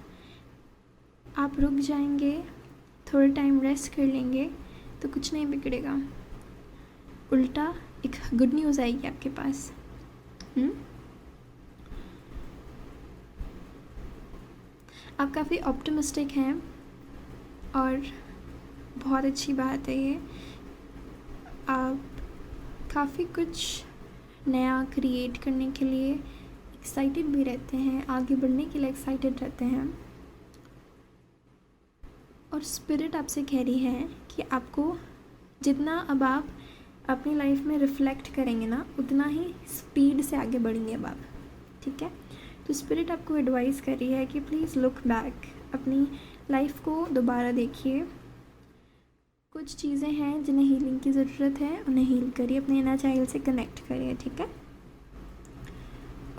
आप रुक जाएंगे, थोड़ा टाइम रेस्ट कर लेंगे तो कुछ नहीं बिगड़ेगा, उल्टा एक गुड न्यूज़ आएगी आपके पास। आप काफ़ी ऑप्टिमिस्टिक हैं और बहुत अच्छी बात है ये। आप काफ़ी कुछ नया क्रिएट करने के लिए एक्साइटेड भी रहते हैं, आगे बढ़ने के लिए एक्साइटेड रहते हैं। और स्पिरिट आपसे कह रही है कि आपको जितना अब आप अपनी लाइफ में रिफ्लेक्ट करेंगे ना, उतना ही स्पीड से आगे बढ़ेंगे अब आप, ठीक है। तो स्पिरिट आपको एडवाइस कर रही है कि प्लीज़ लुक बैक, अपनी लाइफ को दोबारा देखिए। कुछ चीज़ें हैं जिन्हें हीलिंग की ज़रूरत है, उन्हें हील करिए, अपने इनर चाइल्ड से कनेक्ट करिए, ठीक है।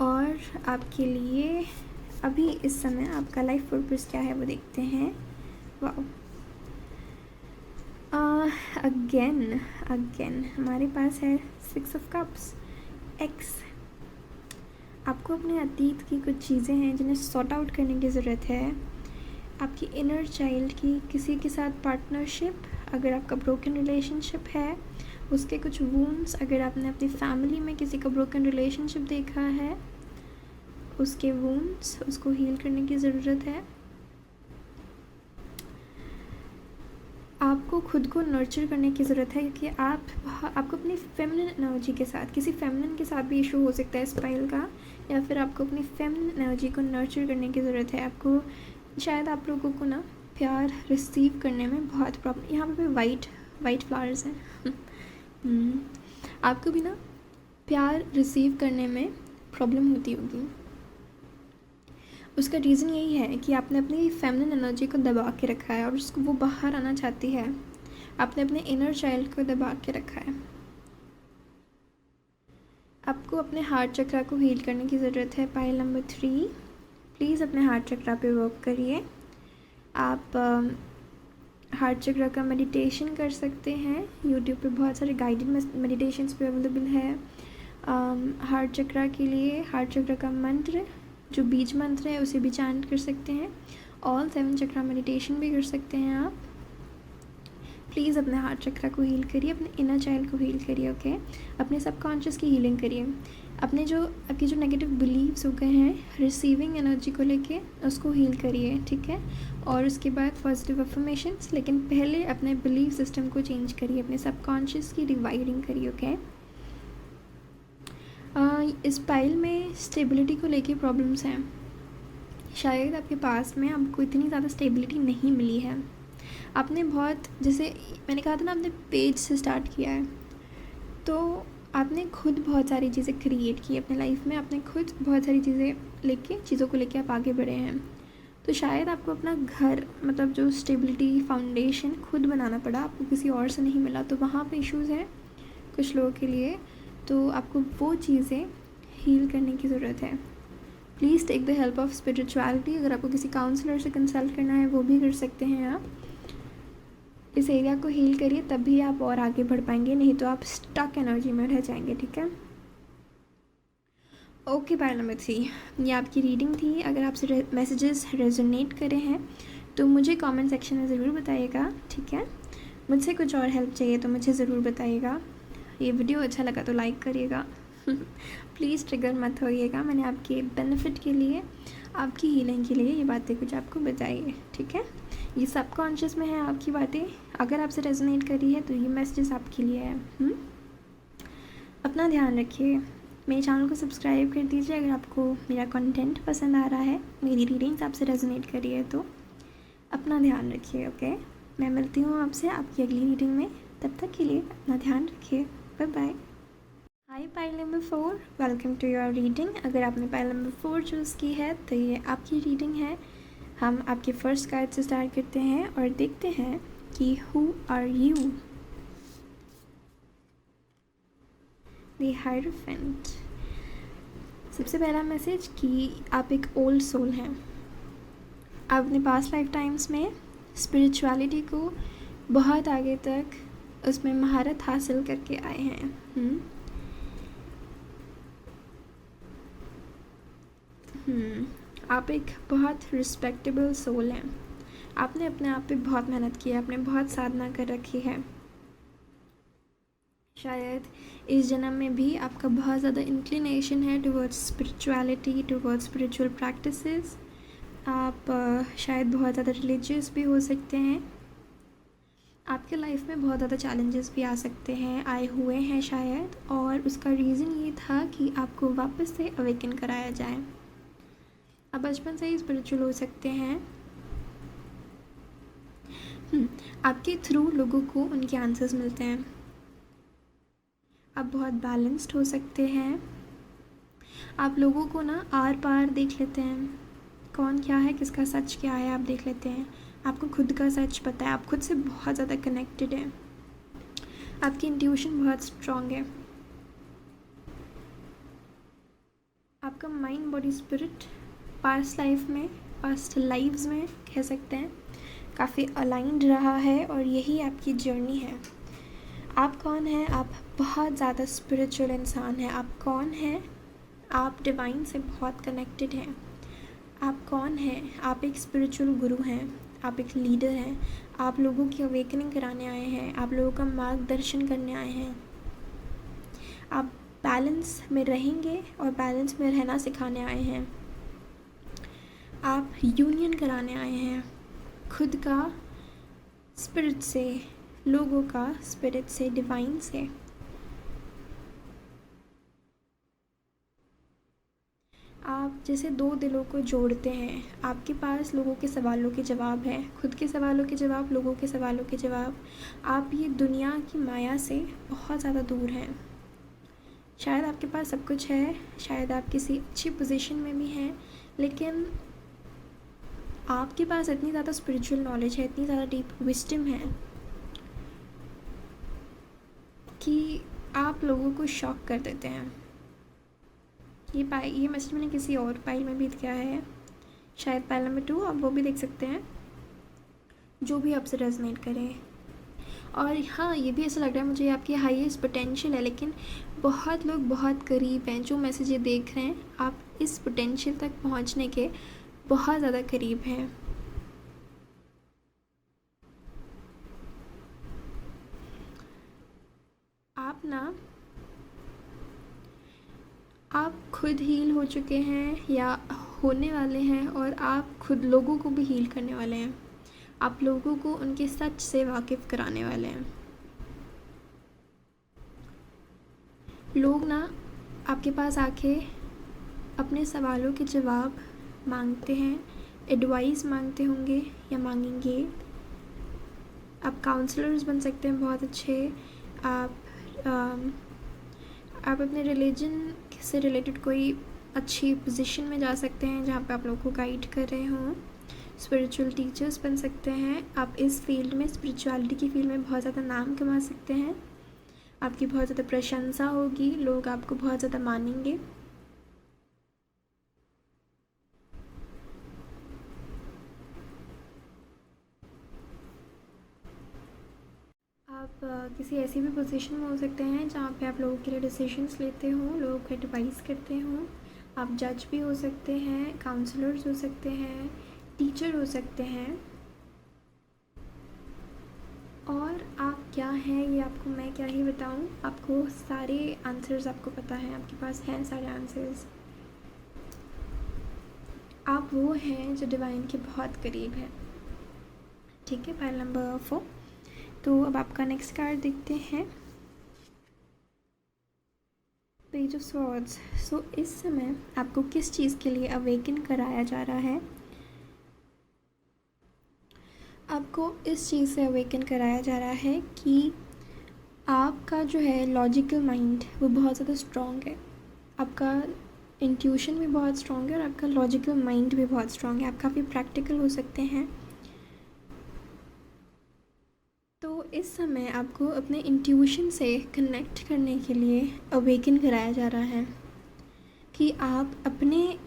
और आपके लिए अभी इस समय आपका लाइफ पर्पस क्या है वो देखते हैं। वाह, अगेन हमारे पास है 6 ऑफ कप्स, एक्स। आपको अपने अतीत की कुछ चीज़ें हैं जिन्हें सॉर्ट आउट करने की ज़रूरत है। आपकी इनर चाइल्ड की किसी के साथ पार्टनरशिप, अगर आपका ब्रोकन रिलेशनशिप है, उसके कुछ वूंड्स, अगर आपने अपनी फैमिली में किसी का ब्रोकन रिलेशनशिप देखा है, उसके वूंड्स, उसको हील करने की ज़रूरत है। आपको खुद को नर्चर करने की ज़रूरत है, क्योंकि आपको अपनी फेमिनिन एनर्जी के साथ, किसी फेमिनिन के साथ भी इशू हो सकता है स्पाइल का, या फिर आपको अपनी फेमिनिन एनर्जी को नर्चर करने की ज़रूरत है। आपको शायद आप लोगों को ना प्यार रिसीव करने में बहुत प्रॉब्लम, यहाँ पे वाइट फ्लावर्स हैं आपको भी ना प्यार रिसीव करने में प्रॉब्लम होती होगी। उसका रीज़न यही है कि आपने अपनी फेमिनिन एनर्जी को दबा के रखा है और उसको वो बाहर आना चाहती है। आपने अपने इनर चाइल्ड को दबा के रखा है। आपको अपने हार्ट चक्रा को हील करने की ज़रूरत है। पाइल नंबर 3, प्लीज़ अपने हार्ट चक्रा पे वर्क करिए। आप हार्ट चक्रा का मेडिटेशन कर सकते हैं। यूट्यूब पे बहुत सारे गाइडेड मेडिटेशंस पे अवेलेबल है। हार्ट चक्रा के लिए हार्ट चक्रा का मंत्र, जो बीज मंत्र है, उसे भी चैंट कर सकते हैं। ऑल 7 चक्रा मेडिटेशन भी कर सकते हैं आप। प्लीज़ अपने हार्ट चक्रा को हील करिए, अपने इनर चाइल्ड को हील करिए, ओके। अपने सबकॉन्शियस की हीलिंग करिए। अपने आपकी जो नेगेटिव बिलीव्स हो गए हैं रिसीविंग एनर्जी को लेके, उसको हील करिए, ठीक है। और उसके बाद पॉजिटिव अफर्मेशंस, लेकिन पहले अपने बिलीव सिस्टम को चेंज करिए, अपने सबकॉन्शियस की रिवायरिंग करिए, ओके। इस पाइल में स्टेबिलिटी को लेके प्रॉब्लम्स हैं। शायद आपके पास में आपको इतनी ज़्यादा स्टेबिलिटी नहीं मिली है। आपने बहुत, जैसे मैंने कहा था ना, आपने पेज से स्टार्ट किया है, तो आपने खुद बहुत सारी चीज़ें क्रिएट की अपने लाइफ में। आपने खुद बहुत सारी चीज़ों को लेके आप आगे बढ़े हैं। तो शायद आपको अपना घर, मतलब जो स्टेबिलिटी फाउंडेशन खुद बनाना पड़ा, आपको किसी और से नहीं मिला। तो वहाँ पे इश्यूज़ हैं कुछ लोगों के लिए, तो आपको वो चीज़ें हील करने की ज़रूरत है। Please take the help of spirituality. अगर आपको किसी काउंसलर से कंसल्ट करना है वो भी कर सकते हैं आप। इस एरिया को हील करिए, तभी आप और आगे बढ़ पाएंगे, नहीं तो आप स्टक एनर्जी में रह जाएंगे, ठीक है। ओके, पाइल नंबर 3, ये आपकी रीडिंग थी। अगर आपसे मैसेजेस रेजोनेट करे हैं तो मुझे कमेंट सेक्शन में ज़रूर बताइएगा, ठीक है। मुझसे कुछ और हेल्प चाहिए तो मुझे ज़रूर बताइएगा। ये वीडियो अच्छा लगा तो लाइक करिएगा प्लीज़ ट्रिगर मत होइएगा। मैंने आपके बेनिफिट के लिए, आपकी हीलिंग के लिए ये बातें कुछ आपको बताई है, ठीक है। ये सबकॉन्शियस में है आपकी बातें। अगर आपसे रेजोनेट करी है तो ये मैसेजेस आपके लिए है। अपना ध्यान रखिए। मेरे चैनल को सब्सक्राइब कर दीजिए अगर आपको मेरा कंटेंट पसंद आ रहा है, मेरी रीडिंग्स आपसे रेजोनेट करी है तो। अपना ध्यान रखिए, ओके। मैं मिलती हूँ आपसे आपकी अगली रीडिंग में। तब तक के लिए अपना ध्यान रखिए। Bye bye. Hi pile number 4, welcome to your reading. अगर आपने पाइल नंबर 4 चूज़ की है तो ये आपकी रीडिंग है। हम आपके फर्स्ट कार्ड से स्टार्ट करते हैं और देखते हैं कि who are you. The hierophant. सबसे पहला मैसेज कि आप एक ओल्ड सोल हैं। आप अपने पास्ट लाइफ टाइम्स में स्पिरिचुअलिटी को बहुत आगे तक उसमें महारत हासिल करके आए हैं। आप एक बहुत रिस्पेक्टेबल सोल हैं। आपने अपने आप पे बहुत मेहनत की है, आपने बहुत साधना कर रखी है। शायद इस जन्म में भी आपका बहुत ज़्यादा इंक्लिनेशन है towards spirituality, towards spiritual practices. आप शायद बहुत ज़्यादा रिलीजियस भी हो सकते हैं। आपके लाइफ में बहुत ज़्यादा चैलेंजेस भी आ सकते हैं, आए हुए हैं शायद, और उसका रीज़न ये था कि आपको वापस से अवेकन कराया जाए। आप बचपन से ही स्पिरिचुअल हो सकते हैं। आपके थ्रू लोगों को उनके आंसर्स मिलते हैं। आप बहुत बैलेंस्ड हो सकते हैं। आप लोगों को ना आर पार देख लेते हैं, कौन क्या है, किसका सच क्या है, आप देख लेते हैं। आपको खुद का सच पता है, आप खुद से बहुत ज़्यादा कनेक्टेड हैं। आपकी इंट्यूशन बहुत स्ट्रॉन्ग है। आपका mind, body, spirit past life में, पास्ट लाइव्स में कह सकते हैं, काफ़ी अलाइंड रहा है और यही आपकी जर्नी है। आप कौन हैं? आप बहुत ज़्यादा स्पिरिचुअल इंसान हैं। आप कौन हैं? आप डिवाइन से बहुत कनेक्टेड हैं। आप कौन हैं? आप एक स्पिरिचुअल गुरु हैं, आप एक लीडर हैं। आप लोगों की अवेकनिंग कराने आए हैं, आप लोगों का मार्गदर्शन करने आए हैं। आप बैलेंस में रहेंगे और बैलेंस में रहना सिखाने आए हैं। आप यूनियन कराने आए हैं, खुद का स्पिरिट से, लोगों का स्पिरिट से, डिवाइन से। आप जैसे दो दिलों को जोड़ते हैं। आपके पास लोगों के सवालों के जवाब हैं, खुद के सवालों के जवाब, लोगों के सवालों के जवाब। आप ये दुनिया की माया से बहुत ज़्यादा दूर हैं। शायद आपके पास सब कुछ है, शायद आप किसी अच्छी पोजीशन में भी हैं, लेकिन आपके पास इतनी ज़्यादा स्पिरिचुअल नॉलेज है, इतनी ज़्यादा डीप विजडम है कि आप लोगों को शॉक कर देते हैं। ये मैसेज मैंने किसी और पाइल में भी किया है, शायद पाइल नंबर 2, आप वो भी देख सकते हैं, जो भी आपसे रेजोनेट करे। और हाँ, ये भी ऐसा लग रहा है मुझे आपकी हाईएस्ट पोटेंशियल है, लेकिन बहुत लोग बहुत करीब हैं। जो मैसेज ये देख रहे हैं, आप इस पोटेंशियल तक पहुंचने के बहुत ज़्यादा करीब हैं। आप खुद हील हो चुके हैं या होने वाले हैं, और आप खुद लोगों को भी हील करने वाले हैं। आप लोगों को उनके सच से वाकिफ़ कराने वाले हैं। लोग ना आपके पास आके अपने सवालों के जवाब मांगते हैं, एडवाइस मांगते होंगे या मांगेंगे। आप काउंसलर्स बन सकते हैं बहुत अच्छे। आप अपने रिलीजन से रिलेटेड कोई अच्छी पोजीशन में जा सकते हैं जहाँ पे आप लोगों को गाइड कर रहे हों। स्पिरिचुअल टीचर्स बन सकते हैं। आप इस फील्ड में, स्पिरिचुअलिटी की फील्ड में बहुत ज़्यादा नाम कमा सकते हैं। आपकी बहुत ज़्यादा प्रशंसा होगी, लोग आपको बहुत ज़्यादा मानेंगे। आप किसी ऐसी भी पोजीशन में हो सकते हैं जहाँ पे आप लोगों के लिए डिसीजंस लेते हों, लोगों को एडवाइस करते हों। आप जज भी हो सकते हैं, काउंसलर्स हो सकते हैं, टीचर हो सकते हैं। और आप क्या हैं ये आपको मैं क्या ही बताऊं। आपको सारे आंसर्स आपको पता है, आपके पास हैं सारे आंसर्स। आप वो हैं जो डिवाइन के बहुत करीब हैं। ठीक है, पाइल नंबर 4। तो अब आपका नेक्स्ट कार्ड देखते हैं, पेज ऑफ स्वॉर्ड्स। सो इस समय आपको किस चीज़ के लिए अवेकन कराया जा रहा है? आपको इस चीज़ से अवेकन कराया जा रहा है कि आपका जो है लॉजिकल माइंड वो बहुत ज़्यादा स्ट्रॉन्ग है। आपका इंट्यूशन भी बहुत स्ट्रॉन्ग है और आपका लॉजिकल माइंड भी बहुत स्ट्रॉन्ग है। आप काफ़ी प्रैक्टिकल हो सकते हैं। तो इस समय आपको अपने इंट्यूशन से कनेक्ट करने के लिए अवेकन कराया जा रहा है कि आप अपने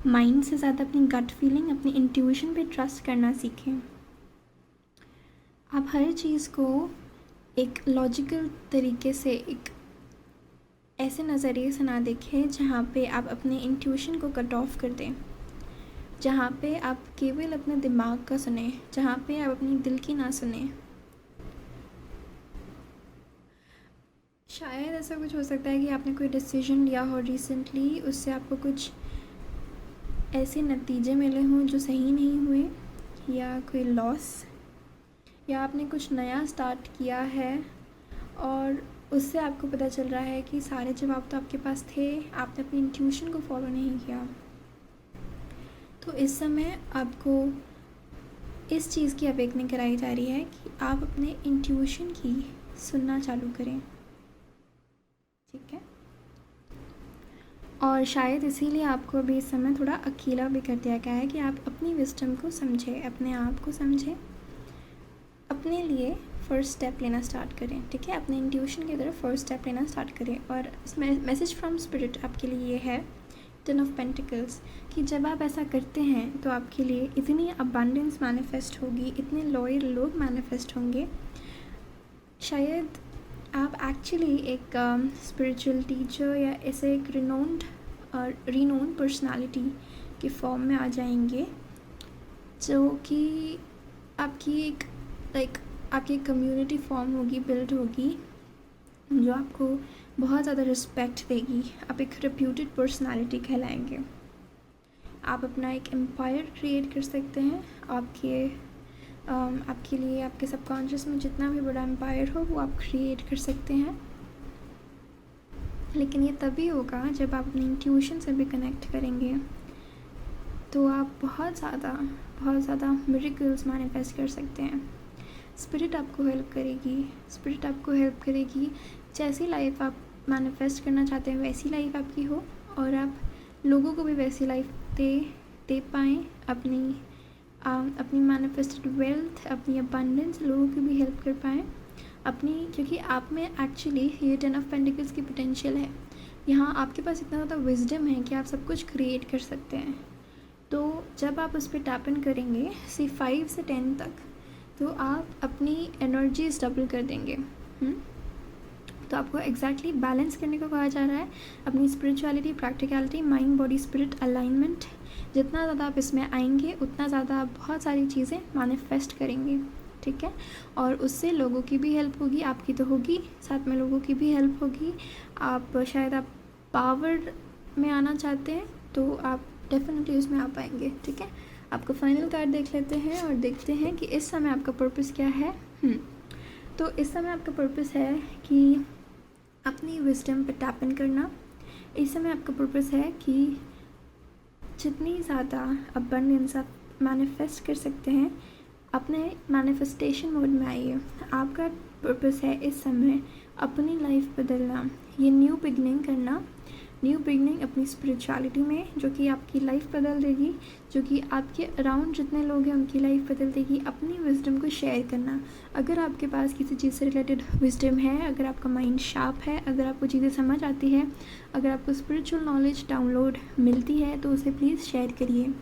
माइंड से ज़्यादा अपनी गट फीलिंग, अपनी इंट्यूशन पे ट्रस्ट करना सीखें। आप हर चीज़ को एक लॉजिकल तरीके से, एक ऐसे नज़रिए से ना देखें जहाँ पे आप अपने इंट्यूशन को कट ऑफ कर दें, जहाँ पे आप केवल अपने दिमाग का सुने, जहाँ पे आप अपनी दिल की ना सुने। शायद ऐसा कुछ हो सकता है कि आपने कोई डिसीजन लिया हो रिसेंटली, उससे आपको कुछ ऐसे नतीजे मिले हों जो सही नहीं हुए, या कोई लॉस, या आपने कुछ नया स्टार्ट किया है और उससे आपको पता चल रहा है कि सारे जवाब तो आपके पास थे, आपने अपनी इंट्यूशन को फॉलो नहीं किया। तो इस समय आपको इस चीज़ की अवेकनिंग कराई जा रही है कि आप अपने इंट्यूशन की सुनना चालू करें, ठीक है। और शायद इसीलिए आपको अभी इस समय थोड़ा अकेला भी कर दिया गया है कि आप अपनी विजडम को समझें, अपने आप को समझें, अपने लिए फ़र्स्ट स्टेप लेना स्टार्ट करें, ठीक है। अपने इंट्यूशन की तरफ फ़र्स्ट स्टेप लेना स्टार्ट करें। और इस मैसेज फ्रॉम स्पिरिट आपके लिए ये है, 10 ऑफ पेंटिकल्स, कि जब आप ऐसा करते हैं तो आपके लिए इतनी अबंडेंस मैनिफेस्ट होगी, इतने लॉयल लोग मैनिफेस्ट होंगे। शायद आप एक्चुअली एक स्पिरिचुअल टीचर या ऐसे एक रिनोन पर्सनालिटी के फॉर्म में आ जाएंगे, जो कि आपकी आपकी कम्युनिटी फॉर्म होगी, बिल्ड होगी, जो आपको बहुत ज़्यादा रिस्पेक्ट देगी। आप एक रेप्यूटेड पर्सनालिटी कहलाएंगे। आप अपना एक एम्पायर क्रिएट कर सकते हैं। आपके लिए, आपके सबकॉन्शियस में जितना भी बड़ा एम्पायर हो वो आप क्रिएट कर सकते हैं। लेकिन ये तभी होगा जब आप अपनी इंट्यूशन से भी कनेक्ट करेंगे, तो आप बहुत ज़्यादा मिरेकल्स मैनिफेस्ट कर सकते हैं। स्पिरिट आपको हेल्प करेगी। जैसी लाइफ आप मैनिफेस्ट करना चाहते हैं वैसी लाइफ आपकी हो, और आप लोगों को भी वैसी लाइफ दे पाएँ। अपनी मैनिफेस्टेड वेल्थ, अपनी अबंडेंस लोगों की भी हेल्प कर पाएँ क्योंकि आप में एक्चुअली ये 10 ऑफ पेंटिकल्स की पोटेंशियल है। यहाँ आपके पास इतना ज़्यादा विजडम है कि आप सब कुछ क्रिएट कर सकते हैं। तो जब आप उस पर टैप इन करेंगे 5 से 10 तक, तो आप अपनी एनर्जीज डबल कर देंगे। तो आपको एग्जैक्टली बैलेंस करने को कहा जा रहा है। अपनी spirituality, practicality, mind, body, spirit alignment, जितना ज़्यादा आप इसमें आएंगे उतना ज़्यादा आप बहुत सारी चीज़ें मैनिफेस्ट करेंगे, ठीक है। और उससे लोगों की भी हेल्प होगी, आपकी तो होगी, साथ में लोगों की भी हेल्प होगी। शायद आप पावर में आना चाहते हैं तो आप डेफिनेटली उसमें आ पाएंगे, ठीक है। आपको फाइनल कार्ड देख लेते हैं और देखते हैं कि इस समय आपका पर्पस क्या है। तो इस समय आपका पर्पस है कि अपनी विजडम पे टैप इन करना। इस समय आपका पर्पस है कि जितनी ज़्यादा अबंडेंस आप मैनिफेस्ट कर सकते हैं, अपने मैनिफेस्टेशन मोड में आइए। आपका पर्पस है इस समय अपनी लाइफ बदलना, ये न्यू बिगनिंग करना, न्यू बिगनिंग अपनी स्पिरिचुअलिटी में, जो कि आपकी लाइफ बदल देगी, जो कि आपके अराउंड जितने लोग हैं उनकी लाइफ बदल देगी। अपनी विजडम को शेयर करना। अगर आपके पास किसी चीज़ से रिलेटेड विजडम है, अगर आपका माइंड शार्प है, अगर आपको चीज़ें समझ आती है, अगर आपको स्पिरिचुअल नॉलेज डाउनलोड मिलती है, तो उसे प्लीज़ शेयर करिए।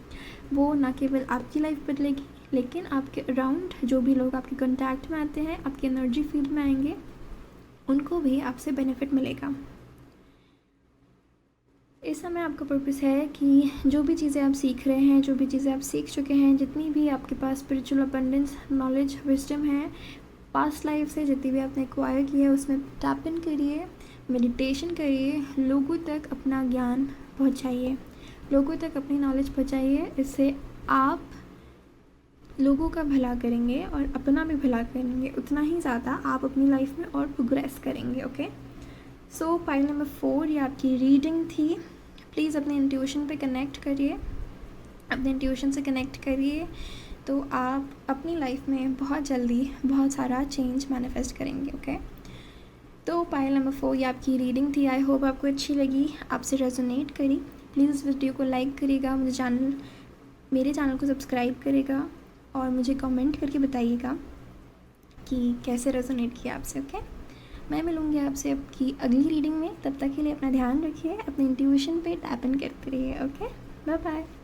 वो ना केवल आपकी लाइफ बदलेगी, लेकिन आपके अराउंड जो भी लोग आपके कॉन्टैक्ट में आते हैं, आपकी एनर्जी फील्ड में आएंगे, उनको भी आपसे बेनिफिट मिलेगा। इस समय आपका पर्पस है कि जो भी चीज़ें आप सीख रहे हैं, जो भी चीज़ें आप सीख चुके हैं, जितनी भी आपके पास स्पिरिचुअल अबंडेंस, नॉलेज, विजडम है, पास्ट लाइफ से जितनी भी आपने एक्वायर की है, उसमें टैप इन करिए, मेडिटेशन करिए, लोगों तक अपना ज्ञान पहुंचाइए, लोगों तक अपनी नॉलेज पहुंचाइए। इससे आप लोगों का भला करेंगे और अपना भी भला करेंगे, उतना ही ज़्यादा आप अपनी लाइफ में और प्रोग्रेस करेंगे। ओके, सो पाइल नंबर 4 ये आपकी रीडिंग थी। प्लीज़ अपने इंट्यूशन पे कनेक्ट करिए, अपने इंट्यूशन से कनेक्ट करिए, तो आप अपनी लाइफ में बहुत जल्दी बहुत सारा चेंज मैनिफेस्ट करेंगे। ओके, तो पाइल नंबर 4 ये आपकी रीडिंग थी। आई होप आपको अच्छी लगी, आपसे रेजोनेट करी। प्लीज़ इस वीडियो को लाइक करिएगा, मेरे चैनल को सब्सक्राइब करेगा और मुझे कमेंट करके बताइएगा कि कैसे रेजोनेट किया आपसे। ओके, मैं मिलूँगी आपसे आपकी अगली रीडिंग में। तब तक के लिए अपना ध्यान रखिए, अपने इंट्यूशन पे टैप इन करते रहिए। Okay, bye bye.